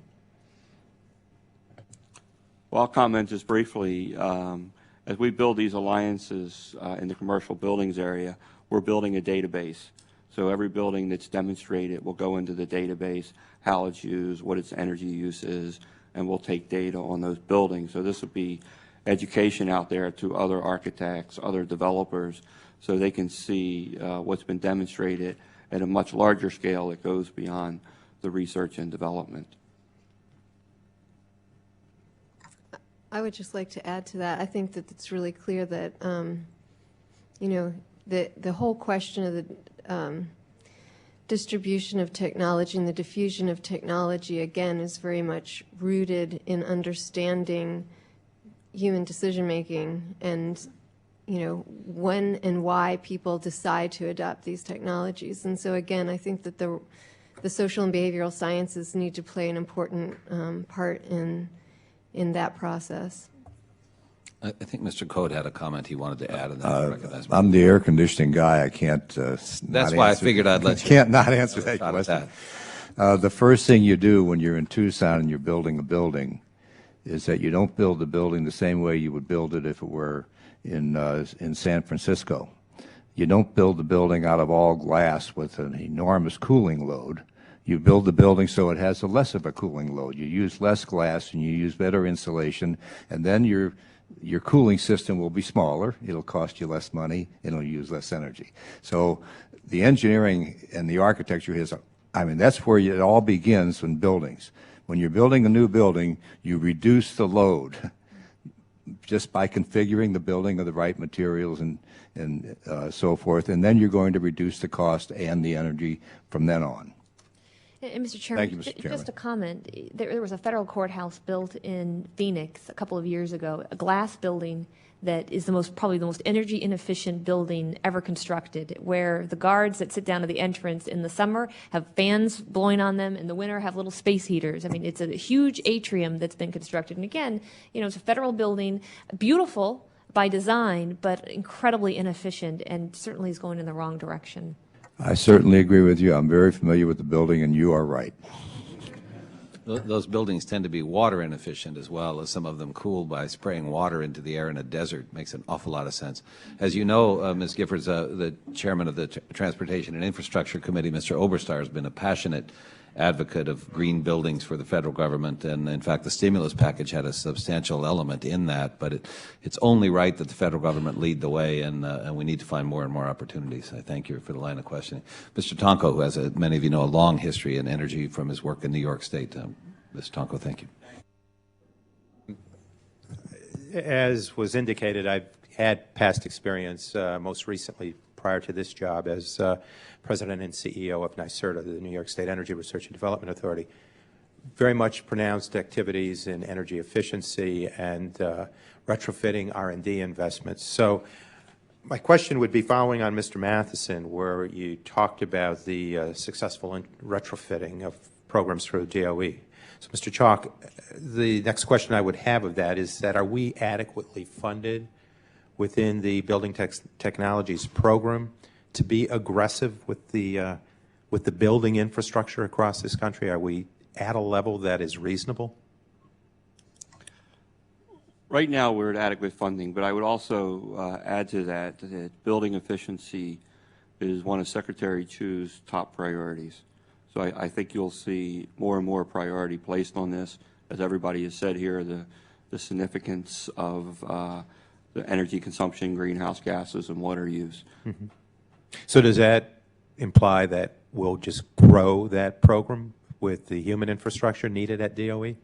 Well, I'll comment just briefly. As we build these alliances in the commercial buildings area, we're building a database. So every building that's demonstrated will go into the database, how it's used, what its energy use is, and we'll take data on those buildings. So this will be education out there to other architects, other developers, so they can see what's been demonstrated at a much larger scale that goes beyond the research and development. I would just like to add to that. I think that it's really clear that, you know, the whole question of the distribution of technology and the diffusion of technology, again, is very much rooted in understanding human decision-making and, you know, when and why people decide to adopt these technologies. And so, again, I think that the social and behavioral sciences need to play an important part in that process. I think Mr. Coad had a comment he wanted to add, and then I recognize I'm the air conditioning guy. I can't. That's why I figured I'd let you. Can't not answer that question. The first thing you do when you're in Tucson and you're building a building is that you don't build the building the same way you would build it if it were in San Francisco. You don't build the building out of all glass with an enormous cooling load. You build the building so it has less of a cooling load. You use less glass and you use better insulation, and then your cooling system will be smaller. It'll cost you less money. It'll use less energy. So the engineering and the architecture is, I mean, that's where it all begins in buildings. When you're building a new building, you reduce the load just by configuring the building with the right materials and so forth, and then you're going to reduce the cost and the energy from then on. And Mr. Chairman, Thank you, Mr. Chairman. just a comment. There was a federal courthouse built in Phoenix a couple of years ago, a glass building that is probably the most energy inefficient building ever constructed, where the guards that sit down at the entrance in the summer have fans blowing on them, in the winter have little space heaters. I mean, it's a huge atrium that's been constructed. And again, you know, it's a federal building, beautiful by design, but incredibly inefficient, and certainly is going in the wrong direction. I certainly agree with you. I'm very familiar with the building, and you are right. Those buildings tend to be water inefficient as well, as some of them cool by spraying water into the air in a desert. Makes an awful lot of sense. As you know, Ms. Giffords, the chairman of the Transportation and Infrastructure Committee, Mr. Oberstar, has been a passionate advocate of green buildings for the federal government, and in fact the stimulus package had a substantial element in that, but it's only right that the federal government lead the way, and we need to find more and more opportunities. I thank you for the line of questioning. Mr. Tonko, who has, many of you know, a long history in energy from his work in New York State. Mr. Tonko, thank you. As was indicated, I've had past experience, most recently prior to this job as President and CEO of NYSERDA, the New York State Energy Research and Development Authority. Very much pronounced activities in energy efficiency and retrofitting R&D investments. So my question would be following on Mr. Matheson, where you talked about the successful retrofitting of programs through DOE. So Mr. Chalk, the next question I would have of that is that, are we adequately funded within the Building Technologies program to be aggressive with the building infrastructure across this country? Are we at a level that is reasonable? Right now, we're at adequate funding, but I would also add to that building efficiency is one of Secretary Chu's top priorities. So I think you'll see more and more priority placed on this. As everybody has said here, the significance of the energy consumption, greenhouse gases, and water use. Mm-hmm. So does that imply that we'll just grow that program with the human infrastructure needed at DOE?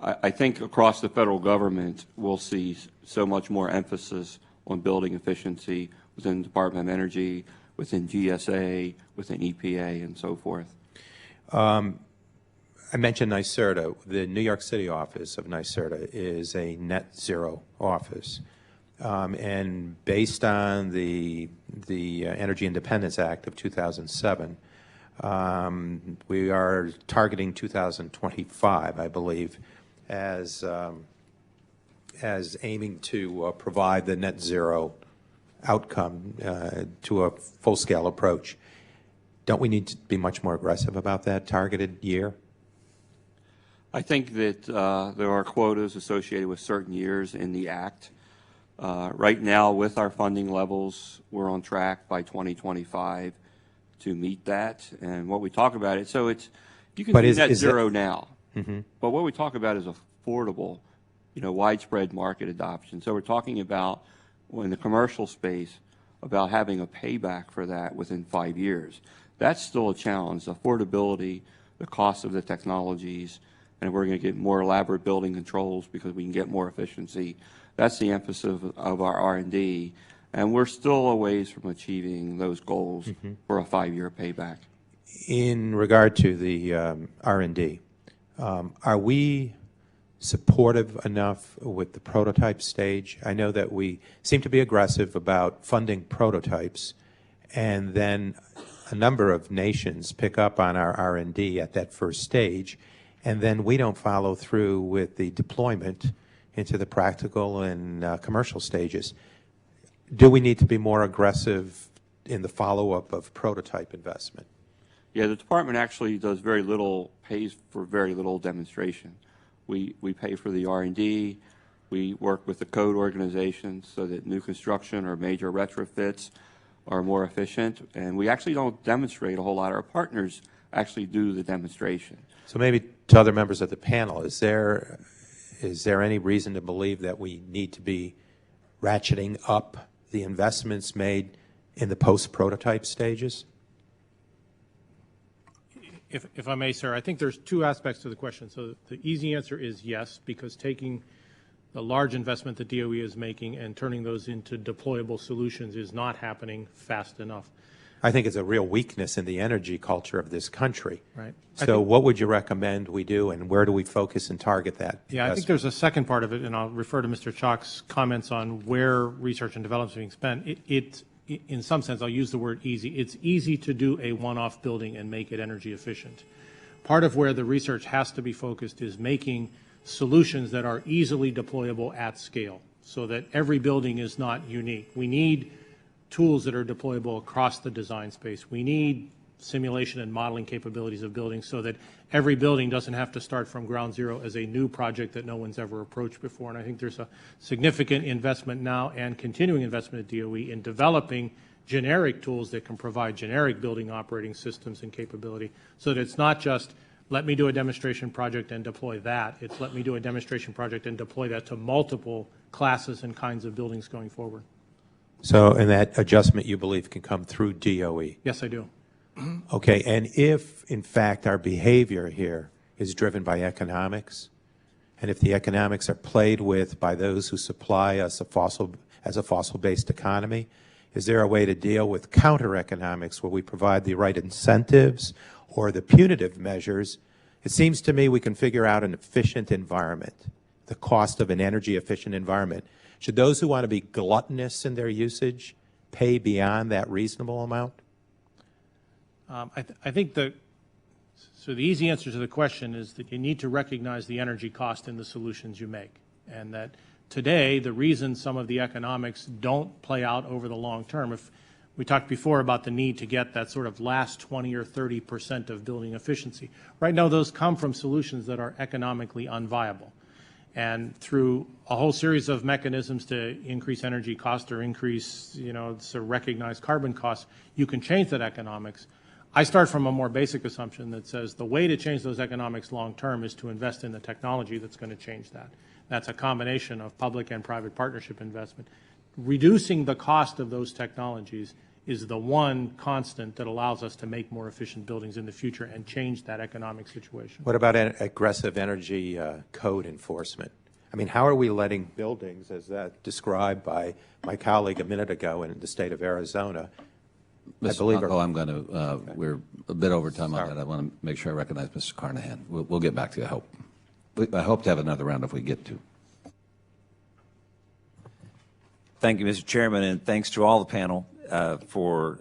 I think across the federal government, we'll see so much more emphasis on building efficiency within the Department of Energy, within GSA, within EPA, and so forth. I mentioned NYSERDA. The New York City office of NYSERDA is a net zero office. And based on the Energy Independence Act of 2007, We are targeting 2025, I believe, as aiming to provide the net zero outcome to a full-scale approach. Don't we need to be much more aggressive about that targeted year? I think that there are quotas associated with certain years in the Act. Right now, with our funding levels, we're on track by 2025 to meet that. And what we talk about, so it's, you can do net zero now, but what we talk about is affordable, widespread market adoption. So we're talking about, in the commercial space, about having a payback for that within 5 years. That's still a challenge, affordability, the cost of the technologies, and we're going to get more elaborate building controls because we can get more efficiency. That's the emphasis of our R&D, and we're still a ways from achieving those goals for a 5-year payback. In regard to the R&D, are we supportive enough with the prototype stage? I know that we seem to be aggressive about funding prototypes, and then a number of nations pick up on our R&D at that first stage, and then we don't follow through with the deployment into the practical and commercial stages. Do we need to be more aggressive in the follow-up of prototype investment? Yeah, the department actually does very little, pays for very little demonstration. We pay for the R&D. We work with the Coad organizations so that new construction or major retrofits are more efficient. And we actually don't demonstrate a whole lot. Our partners actually do the demonstration. So maybe to other members of the panel, is there any reason to believe that we need to be ratcheting up the investments made in the post-prototype stages? If I may, sir, I think there's two aspects to the question. So the easy answer is yes, because taking the large investment that DOE is making and turning those into deployable solutions is not happening fast enough. I think it's a real weakness in the energy culture of this country. Right. So what would you recommend we do, and where do we focus and target that? Yeah, I think there's a second part of it, and I'll refer to Mr. Chalk's comments on where research and development is being spent. In some sense, I'll use the word easy. It's easy to do a one-off building and make it energy efficient. Part of where the research has to be focused is making solutions that are easily deployable at scale so that every building is not unique. We need tools that are deployable across the design space. We need simulation and modeling capabilities of buildings so that every building doesn't have to start from ground zero as a new project that no one's ever approached before. And I think there's a significant investment now and continuing investment at DOE in developing generic tools that can provide generic building operating systems and capability so that it's not just let me do a demonstration project and deploy that. It's let me do a demonstration project and deploy that to multiple classes and kinds of buildings going forward. So, and that adjustment, you believe, can come through DOE? Yes, I do. Okay, and if, in fact, our behavior here is driven by economics, and if the economics are played with by those who supply us as a fossil-based economy, is there a way to deal with counter-economics where we provide the right incentives or the punitive measures? It seems to me we can figure out an efficient environment, the cost of an energy-efficient environment. Should those who want to be gluttonous in their usage pay beyond that reasonable amount? I think so the easy answer to the question is that you need to recognize the energy cost in the solutions you make, and that today the reason some of the economics don't play out over the long term, if we talked before about the need to get that sort of last 20 or 30% of building efficiency. Right now those come from solutions that are economically unviable. And through a whole series of mechanisms to increase energy cost or increase, to recognize carbon costs, you can change that economics. I start from a more basic assumption that says the way to change those economics long term is to invest in the technology that's going to change that. That's a combination of public and private partnership investment. Reducing the cost of those technologies is the one constant that allows us to make more efficient buildings in the future and change that economic situation. What about aggressive energy code enforcement? I mean, how are we letting buildings, as that described by my colleague a minute ago in the state of Arizona, I believe. I'm going to, we're a bit over time on that. I want to make sure I recognize Mr. Carnahan. We'll get back to you, I hope to have another round if we get to. Thank you, Mr. Chairman, and thanks to all the panel for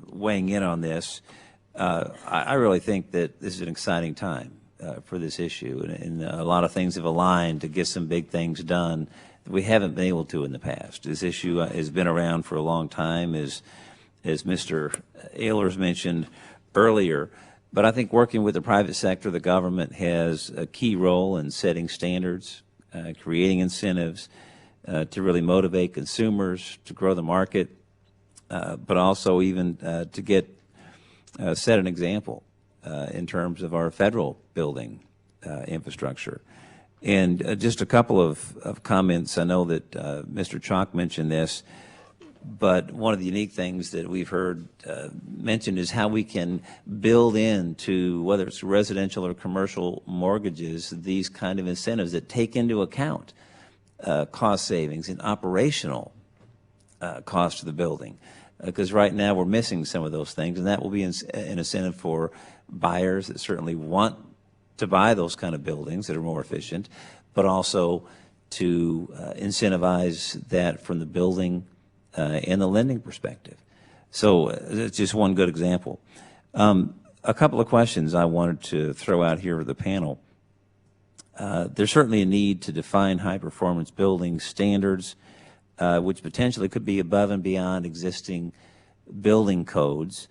weighing in on this. I really think that this is an exciting time for this issue, and a lot of things have aligned to get some big things done that we haven't been able to in the past. This issue has been around for a long time, as Mr. Ehlers mentioned earlier. But I think working with the private sector, the government has a key role in setting standards, creating incentives to really motivate consumers to grow the market, but also even to get set an example in terms of our federal building infrastructure. And just a couple of comments. I know that Mr. Chalk mentioned this, but one of the unique things that we've heard mentioned is how we can build into, whether it's residential or commercial mortgages, these kind of incentives that take into account cost savings and operational cost of the building. Because right now we're missing some of those things, and that will be an incentive for buyers that certainly want to buy those kind of buildings that are more efficient, but also to incentivize that from the building and the lending perspective. So it's just one good example. A couple of questions I wanted to throw out here with the panel. There's certainly a need to define high-performance building standards, which potentially could be above and beyond existing building codes.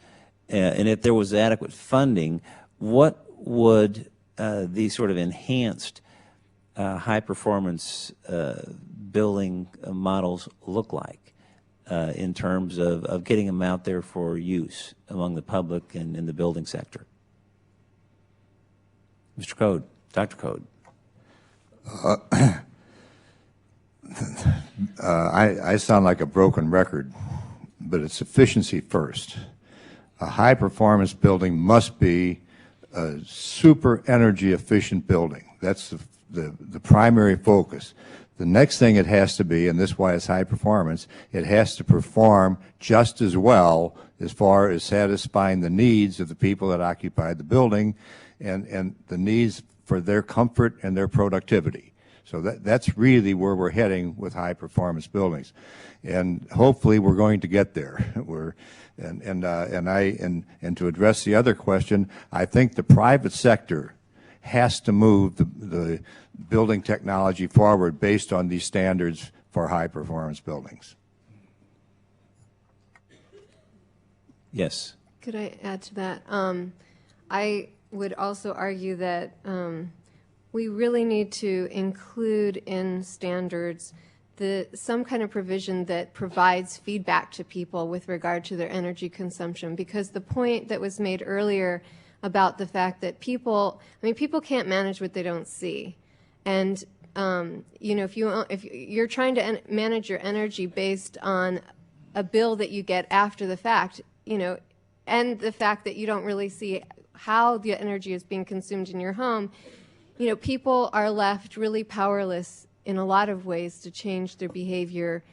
And if there was adequate funding, what would these sort of enhanced high-performance building models look like in terms of getting them out there for use among the public and in the building sector? Mr. Coad, Dr. Coad. I sound like a broken record, but it's efficiency first. A high-performance building must be a super energy efficient building. That's the primary focus. The next thing it has to be, and this is why it's high performance, it has to perform just as well as far as satisfying the needs of the people that occupy the building and the needs for their comfort and their productivity. So that's really where we're heading with high performance buildings, and hopefully we're going to get there. And to address the other question, I think the private sector has to move the building technology forward based on these standards for high performance buildings. Yes. Could I add to that? I would also argue that we really need to include in standards some kind of provision that provides feedback to people with regard to their energy consumption, because the point that was made earlier about the fact that people can't manage what they don't see. And you know, if you're trying to manage your energy based on a bill that you get after the fact, you know, and the fact that you don't really see how the energy is being consumed in your home, you know, people are left really powerless in a lot of ways to change their behavior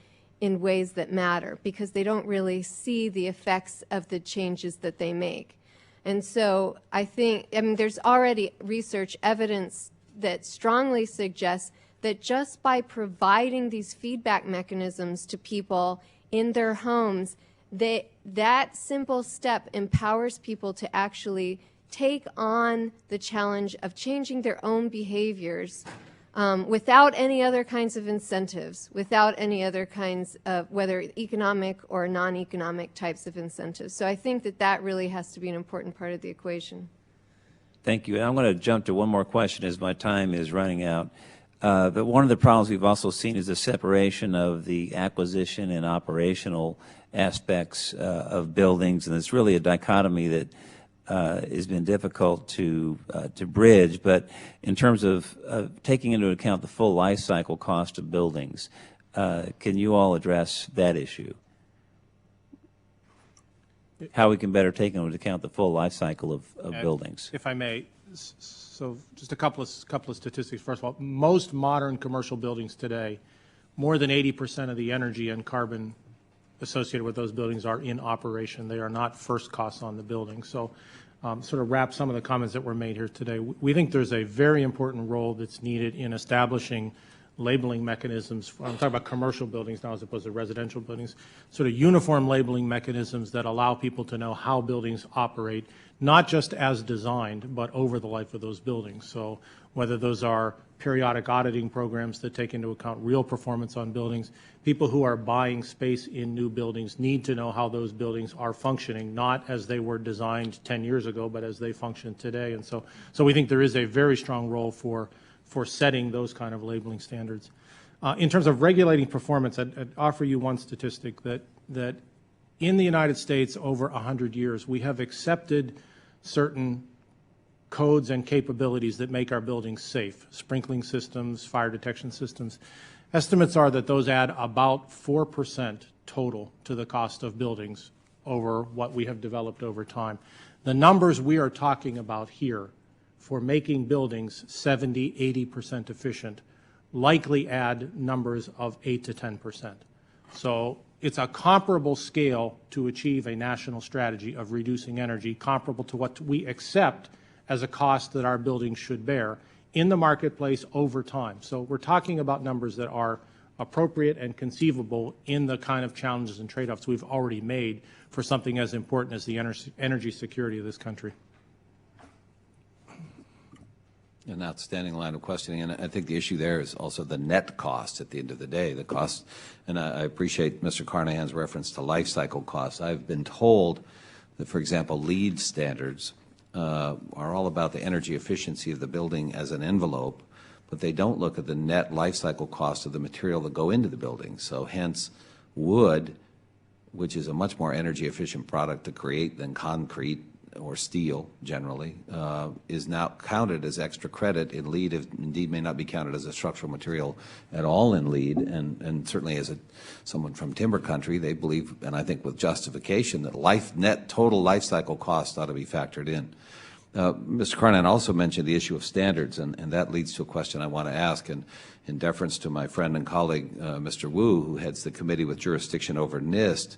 in ways that matter, because they don't really see the effects of the changes that they make. And so I mean, there's already research evidence that strongly suggests that just by providing these feedback mechanisms to people in their homes, that simple step empowers people to actually take on the challenge of changing their own behaviors without any other kinds of incentives, without any other kinds of, whether economic or non-economic types of incentives. So I think that really has to be an important part of the equation. Thank you. And I'm going to jump to one more question as my time is running out. But one of the problems we've also seen is the separation of the acquisition and operational aspects of buildings, and it's really a dichotomy that has been difficult to bridge. But in terms of taking into account the full life cycle cost of buildings, can you all address that issue? How we can better take into account the full life cycle of buildings? If I may, so just a couple of statistics. First of all, most modern commercial buildings today, more than 80% of the energy and carbon associated with those buildings are in operation. They are not first costs on the building. So sort of wrap some of the comments that were made here today. We think there's a very important role that's needed in establishing labeling mechanisms. I'm talking about commercial buildings now as opposed to residential buildings, sort of uniform labeling mechanisms that allow people to know how buildings operate, not just as designed, but over the life of those buildings. So whether those are periodic auditing programs that take into account real performance on buildings, people who are buying space in new buildings need to know how those buildings are functioning, not as they were designed 10 years ago, but as they function today. And so we think there is a very strong role for setting those kind of labeling standards. In terms of regulating performance, I'd offer you one statistic that in the United States over 100 years, we have accepted certain codes and capabilities that make our buildings safe, sprinkling systems, fire detection systems. Estimates are that those add about 4% total to the cost of buildings over what we have developed over time. The numbers we are talking about here for making buildings 70, 80% efficient likely add numbers of 8 to 10%. So it's a comparable scale to achieve a national strategy of reducing energy, comparable to what we accept as a cost that our buildings should bear in the marketplace over time. So we're talking about numbers that are appropriate and conceivable in the kind of challenges and trade-offs we've already made for something as important as the energy security of this country. An outstanding line of questioning, and I think the issue there is also the net cost at the end of the day, the cost, and I appreciate Mr. Carnahan's reference to life cycle costs. I've been told that, for example, LEED standards are all about the energy efficiency of the building as an envelope, but they don't look at the net life cycle cost of the material that go into the building. So hence, wood, which is a much more energy efficient product to create than concrete or steel generally, is now counted as extra credit in LEED, if indeed may not be counted as a structural material at all in LEED, and certainly as someone from timber country, they believe, and I think with justification, that net total life cycle cost ought to be factored in. Mr. Carnahan also mentioned the issue of standards, and that leads to a question I want to ask, and in deference to my friend and colleague, Mr. Wu, who heads the committee with jurisdiction over NIST,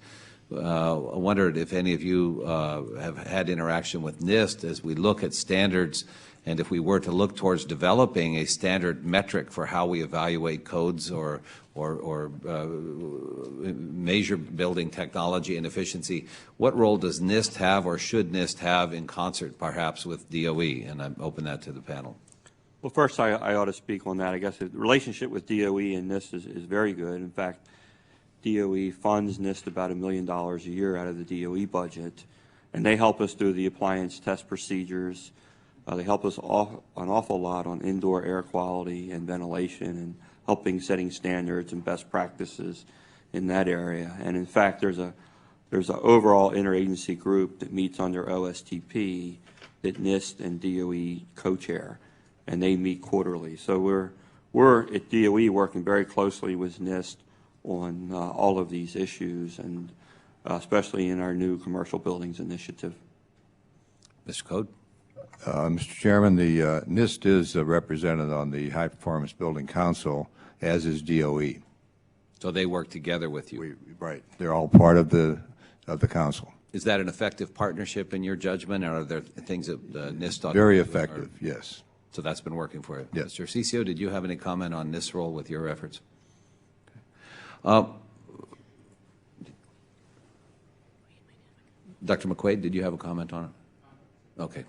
I wondered if any of you have had interaction with NIST as we look at standards, and if we were to look towards developing a standard metric for how we evaluate codes or measure building technology and efficiency, what role does NIST have, or should NIST have, in concert perhaps with DOE? And I open that to the panel. Well, first I ought to speak on that. I guess the relationship with DOE and NIST is very good. In fact, DOE funds NIST about $1 million a year out of the DOE budget, and they help us through the appliance test procedures. They help us an awful lot on indoor air quality and ventilation, and helping setting standards and best practices in that area. And in fact, there's an overall interagency group that meets under OSTP that NIST and DOE co-chair, and they meet quarterly. So we're at DOE working very closely with NIST on all of these issues, and especially in our new commercial buildings initiative. Mr. Coad? Mr. Chairman, the NIST is represented on the High Performance Building Council, as is DOE. So they work together with you? Right. They're all part of the council. Is that an effective partnership in your judgment, or are there things that NIST ought to do? Very effective, yes. So that's been working for you? Yes. Mr. Cicio, did you have any comment on NIST's role with your efforts? Dr. McQuade, did you have a comment on it? Okay.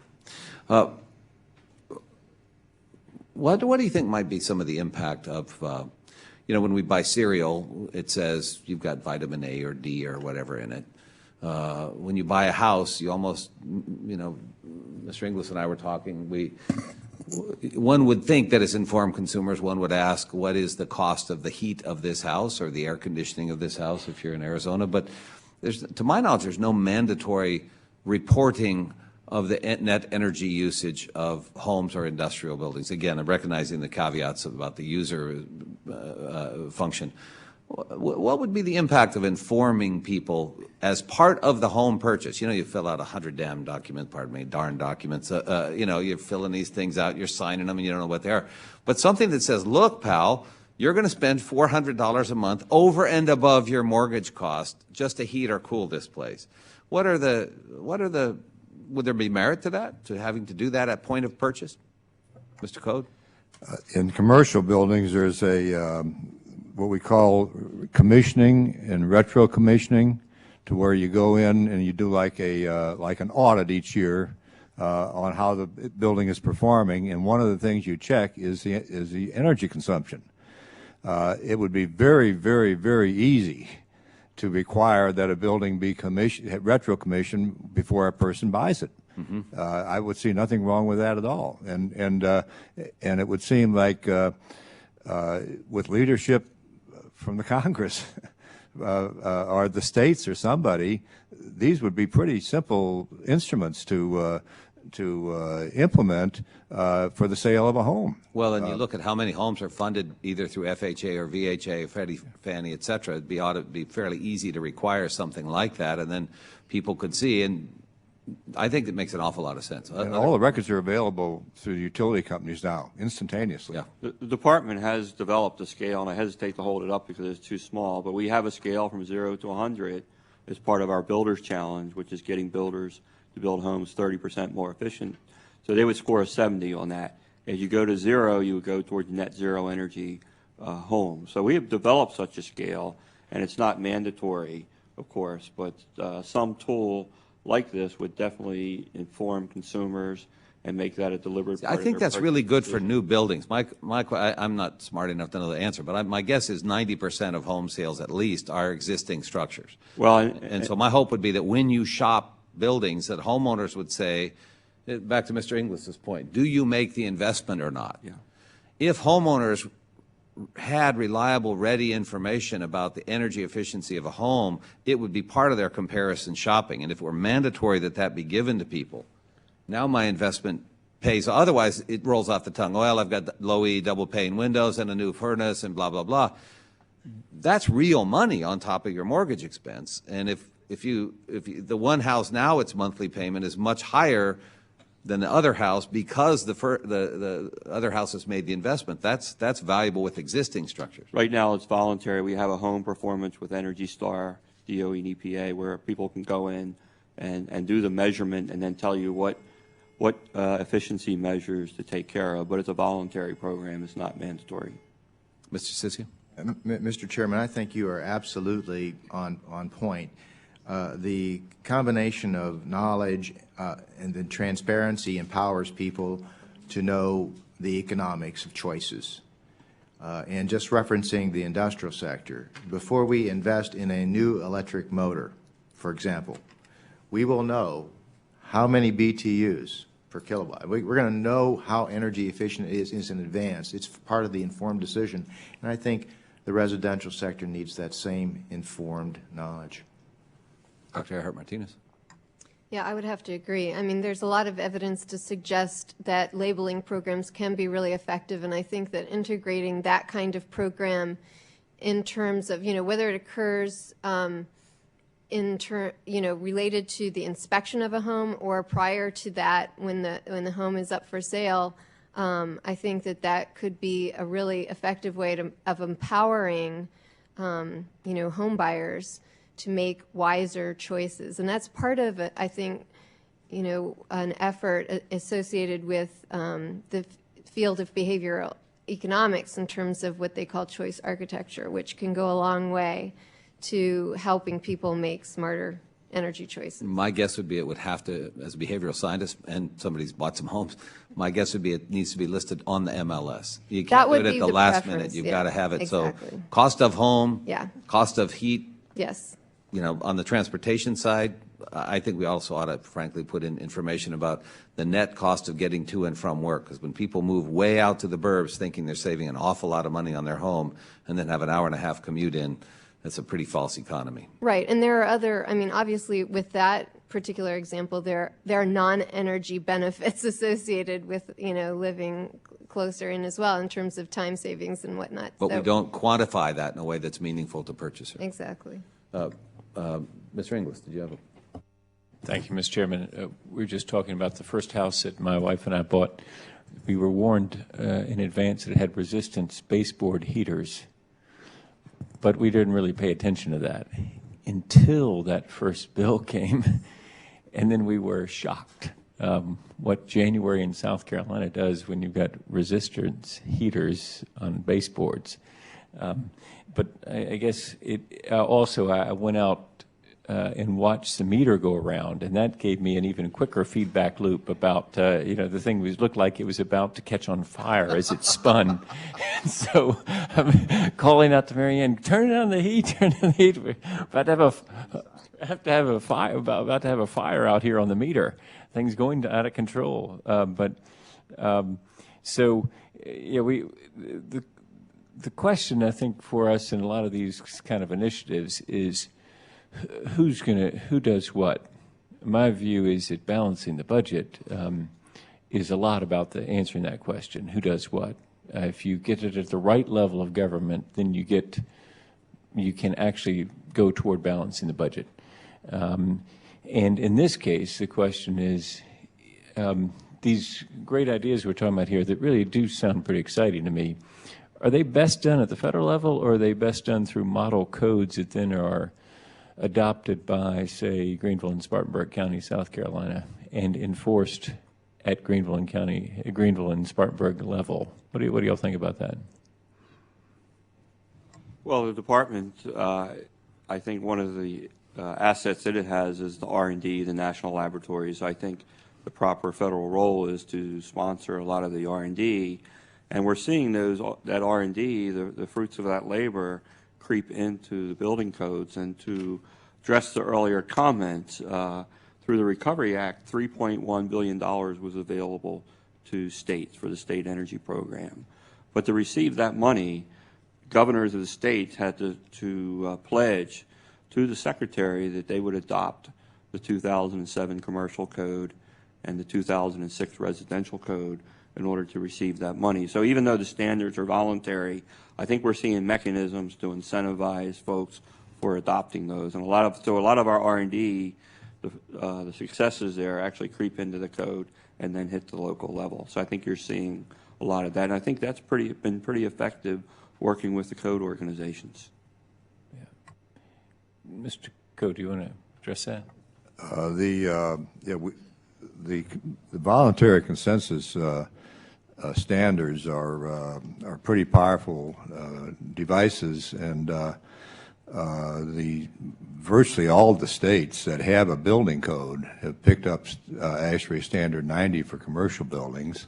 What do you think might be some of the impact of, when we buy cereal, it says you've got vitamin A or D or whatever in it. When you buy a house, you almost, Mr. Inglis and I were talking, one would think that as informed consumers, one would ask, what is the cost of the heat of this house or the air conditioning of this house if you're in Arizona? But to my knowledge, there's no mandatory reporting of the net energy usage of homes or industrial buildings. Again, I'm recognizing the caveats about the user function. What would be the impact of informing people as part of the home purchase? You fill out 100 darn documents. You're filling these things out, you're signing them, and you don't know what they are. But something that says, look, pal, you're going to spend $400 a month over and above your mortgage cost just to heat or cool this place. Would there be merit to that, to having to do that at point of purchase? Mr. Coad? In commercial buildings, there's a what we call commissioning and retro commissioning, to where you go in and you do like an audit each year on how the building is performing, and one of the things you check is the energy consumption. It would be very, very, very easy to require that a building be retro commissioned before a person buys it. Mm-hmm. I would see nothing wrong with that at all, and it would seem like with leadership from the Congress or the states or somebody, these would be pretty simple instruments to implement for the sale of a home. Well, and you look at how many homes are funded either through FHA or VHA, Freddie, Fannie, et cetera. Ought to be fairly easy to require something like that, and then people could see. And I think it makes an awful lot of sense. And all the records are available through the utility companies now, instantaneously. Yeah. The department has developed a scale, and I hesitate to hold it up because it's too small, but we have a scale from 0 to 100 as part of our Builders Challenge, which is getting builders to build homes 30% more efficient. So they would score a 70 on that. As you go to 0, you would go towards net zero energy homes. So we have developed such a scale, and it's not mandatory, of course, but some tool like this would definitely inform consumers and make that a deliberate part I think of their that's really good for decision. new buildings. I'm not smart enough to know the answer, but my guess is 90% of home sales at least are existing structures. Well, and so my hope would be that when you shop buildings, that homeowners would say, back to Mr. Inglis's point, do you make the investment or not? Yeah. If homeowners had reliable, ready information about the energy efficiency of a home, it would be part of their comparison shopping. And if it were mandatory that that be given to people, now my investment pays. Otherwise, it rolls off the tongue. Well, I've got low E double pane windows and a new furnace and blah, blah, blah. That's real money on top of your mortgage expense. And if the one house now, its monthly payment is much higher than the other house because the other house has made the investment. That's valuable with existing structures. Right now it's voluntary. We have a home performance with Energy Star, DOE and EPA, where people can go in and do the measurement and then tell you what efficiency measures to take care of. But it's a voluntary program. It's not mandatory. Mr. Cicio? Mr. Chairman, I think you are absolutely on point. The combination of knowledge and the transparency empowers people to know the economics of choices. And just referencing the industrial sector, before we invest in a new electric motor, for example, we will know how many BTUs per kilowatt. We're going to know how energy efficient it is in advance. It's part of the informed decision. And I think the residential sector needs that same informed knowledge. Dr. Ehrhardt-Martinez. Yeah, I would have to agree. I mean, there's a lot of evidence to suggest that labeling programs can be really effective, and I think that integrating that kind of program in terms of, whether it occurs related to the inspection of a home or prior to that when the home is up for sale, I think that could be a really effective way of empowering, home buyers to make wiser choices. And that's part of, I think, an effort associated with the field of behavioral economics in terms of what they call choice architecture, which can go a long way to helping people make smarter energy choices. My guess would be it would have to, as a behavioral scientist, and somebody's bought some homes, my guess would be it needs to be listed on the MLS. You can't do it at the last minute. You've got to have it. Exactly. So cost of home, Yeah. cost of heat, Yes. On the transportation side, I think we also ought to, frankly, put in information about the net cost of getting to and from work. Because when people move way out to the burbs thinking they're saving an awful lot of money on their home and then have an hour and a half commute in, that's a pretty false economy. Right. And there are other, obviously with that particular example, there are non-energy benefits associated with, living closer in as well in terms of time savings and whatnot. But we don't quantify that in a way that's meaningful to purchasers. Exactly. Mr. Inglis, did you have a... Thank you, Mr. Chairman. We were just talking about the first house that my wife and I bought. We were warned in advance that it had resistance baseboard heaters, but we didn't really pay attention to that until that first bill came, and then we were shocked. what January in South Carolina does when you've got resistance heaters on baseboards. But I guess it also, I went out and watched the meter go around, and that gave me an even quicker feedback loop about, the thing looked like it was about to catch on fire as it spun. And so I'm calling out to Mary Ann, turn on the heat, turn on the heat. We're about to have a fire, about to have a fire out here on the meter. Things going out of control. The question, I think, for us in a lot of these kind of initiatives is who does what? My view is that balancing the budget is a lot about answering that question, who does what? If you get it at the right level of government, then you can actually go toward balancing the budget. And in this case, the question is, these great ideas we're talking about here that really do sound pretty exciting to me, are they best done at the federal level, or are they best done through model codes that then are adopted by, say, Greenville and Spartanburg County, South Carolina, and enforced at Greenville and Spartanburg level? What do y'all think about that? Well, the department, I think one of the assets that it has is the R&D, the national laboratories. I think the proper federal role is to sponsor a lot of the R&D, and we're seeing that R&D, the fruits of that labor, creep into the building codes. And to address the earlier comments, through the Recovery Act, $3.1 billion was available to states for the state energy program. But to receive that money, governors of the states had to pledge to the secretary that they would adopt the 2007 commercial code and the 2006 residential code in order to receive that money. So even though the standards are voluntary, I think we're seeing mechanisms to incentivize folks for adopting those. And a lot of our R&D, the successes there actually creep into the code and then hit the local level. So I think you're seeing a lot of that. And I think that's been pretty effective working with the code organizations. Yeah. Mr. Coad, do you want to address that? The voluntary consensus standards are pretty powerful devices, and virtually all the states that have a building code have picked up ASHRAE Standard 90 for commercial buildings,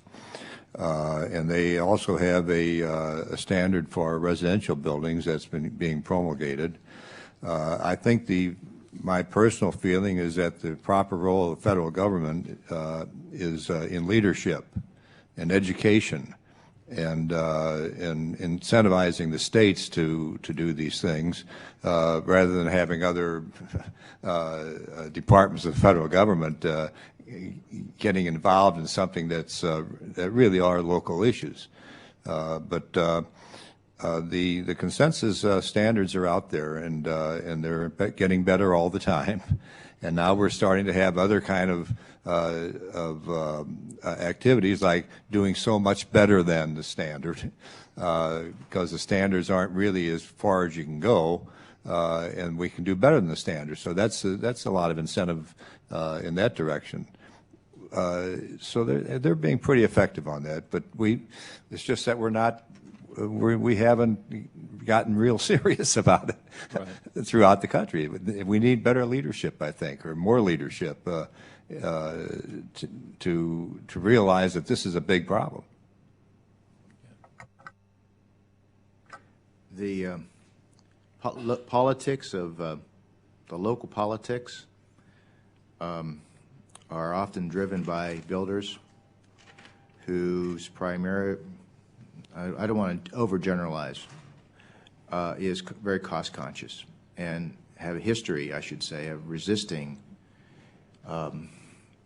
and they also have a standard for residential buildings that's being promulgated. I think my personal feeling is that the proper role of the federal government is in leadership and education and incentivizing the states to do these things rather than having other departments of the federal government getting involved in something that really are local issues. But the consensus standards are out there, and they're getting better all the time. And now we're starting to have other kind of activities like doing so much better than the standard, because the standards aren't really as far as you can go, and we can do better than the standard. So that's a lot of incentive in that direction. So they're being pretty effective on that. But it's just that we haven't gotten real serious about it throughout the country. We need better leadership, I think, or more leadership to realize that this is a big problem. The politics of the local politics are often driven by builders whose primary, I don't want to overgeneralize, is very cost conscious and have a history, I should say, of resisting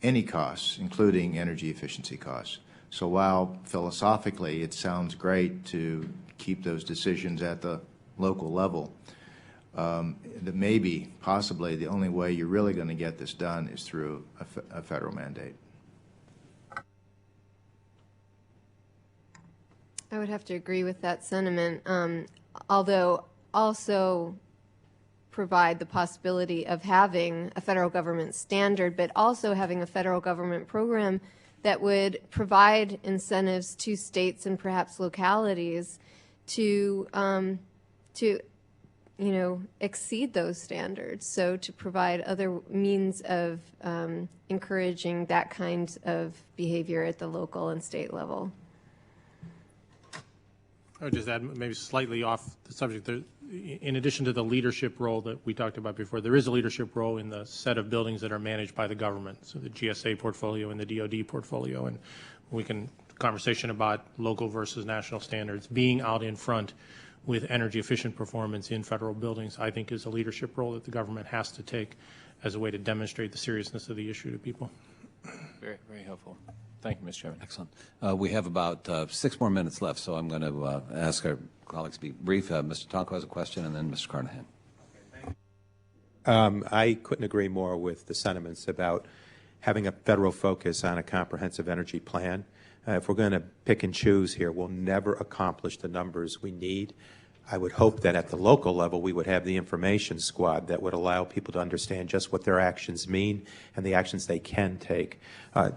any costs, including energy efficiency costs. So while philosophically it sounds great to keep those decisions at the local level, that maybe, possibly, the only way you're really going to get this done is through a federal mandate. I would have to agree with that sentiment, although also provide the possibility of having a federal government standard, but also having a federal government program that would provide incentives to states and perhaps localities to exceed those standards. So to provide other means of encouraging that kind of behavior at the local and state level. I would just add, maybe slightly off the subject, in addition to the leadership role that we talked about before, there is a leadership role in the set of buildings that are managed by the government, so the GSA portfolio and the DOD portfolio, and conversation about local versus national standards, being out in front with energy efficient performance in federal buildings, I think is a leadership role that the government has to take as a way to demonstrate the seriousness of the issue to people. Very, very helpful. Thank you, Mr. Chairman. Excellent. We have about 6 more minutes left, so I'm going to ask our colleagues to be brief. Mr. Tonko has a question, and then Mr. Carnahan. I couldn't agree more with the sentiments about having a federal focus on a comprehensive energy plan. If we're going to pick and choose here, we'll never accomplish the numbers we need. I would hope that at the local level we would have the information squad that would allow people to understand just what their actions mean and the actions they can take.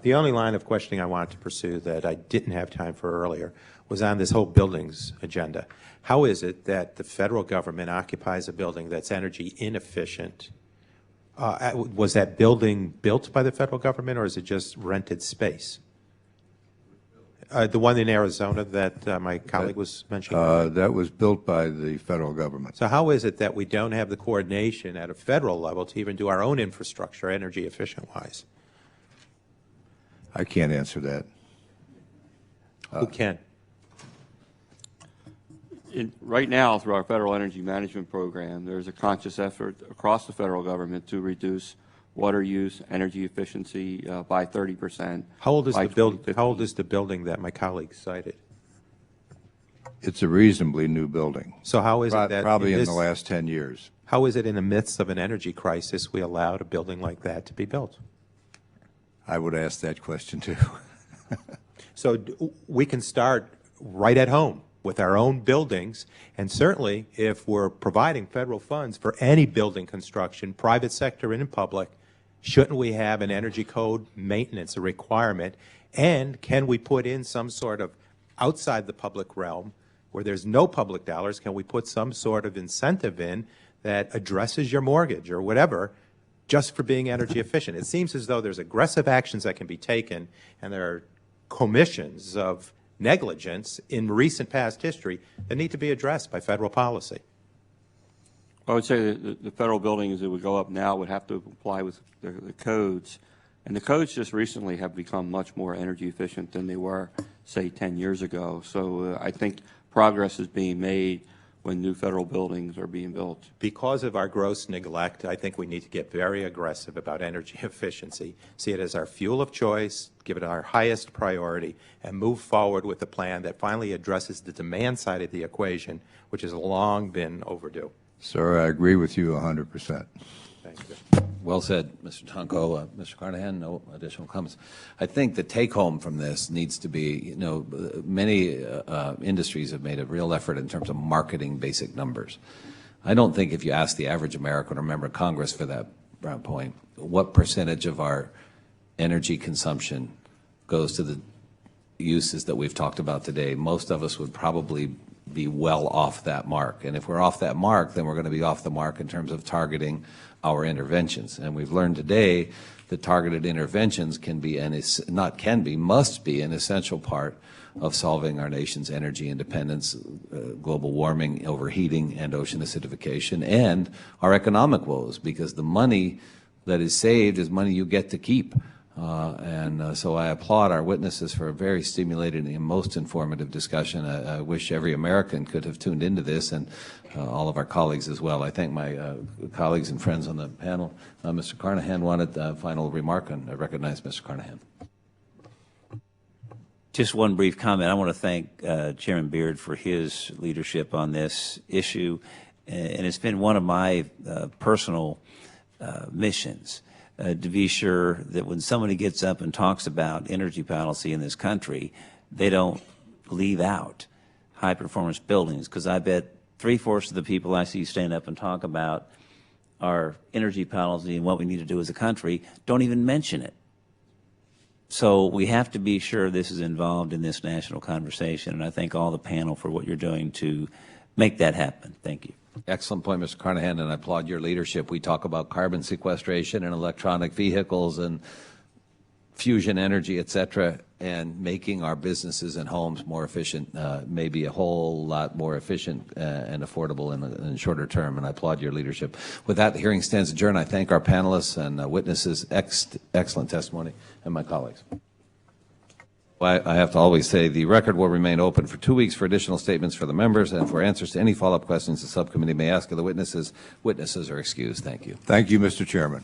The only line of questioning I wanted to pursue that I didn't have time for earlier was on this whole buildings agenda. How is it that the federal government occupies a building that's energy inefficient? Was that building built by the federal government, or is it just rented space? The one in Arizona that my colleague was mentioning? That was built by the federal government. So how is it that we don't have the coordination at a federal level to even do our own infrastructure energy efficient-wise? I can't answer that. Who can? Right now, through our Federal Energy Management Program, there's a conscious effort across the federal government to reduce water use, energy efficiency by 30%. How old is the building that my colleague cited? It's a reasonably new building. So how is it that probably in the last 10 years? How is it in the midst of an energy crisis we allowed a building like that to be built? I would ask that question too. So we can start right at home with our own buildings, and certainly if we're providing federal funds for any building construction, private sector and in public, shouldn't we have an energy code maintenance, a requirement? And can we put in some sort of, outside the public realm, where there's no public dollars, can we put some sort of incentive in that addresses your mortgage or whatever, just for being energy efficient? It seems as though there's aggressive actions that can be taken, and there are commissions of negligence in recent past history that need to be addressed by federal policy. I would say that the federal buildings that would go up now would have to comply with the codes, and the codes just recently have become much more energy efficient than they were, say, 10 years ago. So I think progress is being made when new federal buildings are being built. Because of our gross neglect, I think we need to get very aggressive about energy efficiency, see it as our fuel of choice, give it our highest priority, and move forward with a plan that finally addresses the demand side of the equation, which has long been overdue. Sir, I agree with you 100%. Thank you. Well said, Mr. Tonko. Mr. Carnahan, no additional comments. I think the take-home from this needs to be, many industries have made a real effort in terms of marketing basic numbers. I don't think if you ask the average American or member of Congress for that point, what percentage of our energy consumption goes to the uses that we've talked about today, most of us would probably be well off that mark. And if we're off that mark, then we're going to be off the mark in terms of targeting our interventions. And we've learned today that targeted interventions can be, must be an essential part of solving our nation's energy independence, global warming, overheating, and ocean acidification, and our economic woes, because the money that is saved is money you get to keep. So I applaud our witnesses for a very stimulating and most informative discussion. I wish every American could have tuned into this, and all of our colleagues as well. I thank my colleagues and friends on the panel. Mr. Carnahan wanted a final remark, and I recognize Mr. Carnahan. Just one brief comment. I want to thank Chairman Beard for his leadership on this issue, and it's been one of my personal missions to be sure that when somebody gets up and talks about energy policy in this country, they don't leave out high-performance buildings, because I bet 3/4 of the people I see stand up and talk about our energy policy and what we need to do as a country don't even mention it. So we have to be sure this is involved in this national conversation, and I thank all the panel for what you're doing to make that happen. Thank you. Excellent point, Mr. Carnahan, and I applaud your leadership. We talk about carbon sequestration and electronic vehicles and fusion energy, et cetera, and making our businesses and homes more efficient, maybe a whole lot more efficient and affordable in the shorter term, and I applaud your leadership. With that, the hearing stands adjourned. I thank our panelists and witnesses. Excellent testimony, and my colleagues. I have to always say the record will remain open for 2 weeks for additional statements for the members and for answers to any follow-up questions the subcommittee may ask of the witnesses. Witnesses are excused. Thank you. Thank you, Mr. Chairman.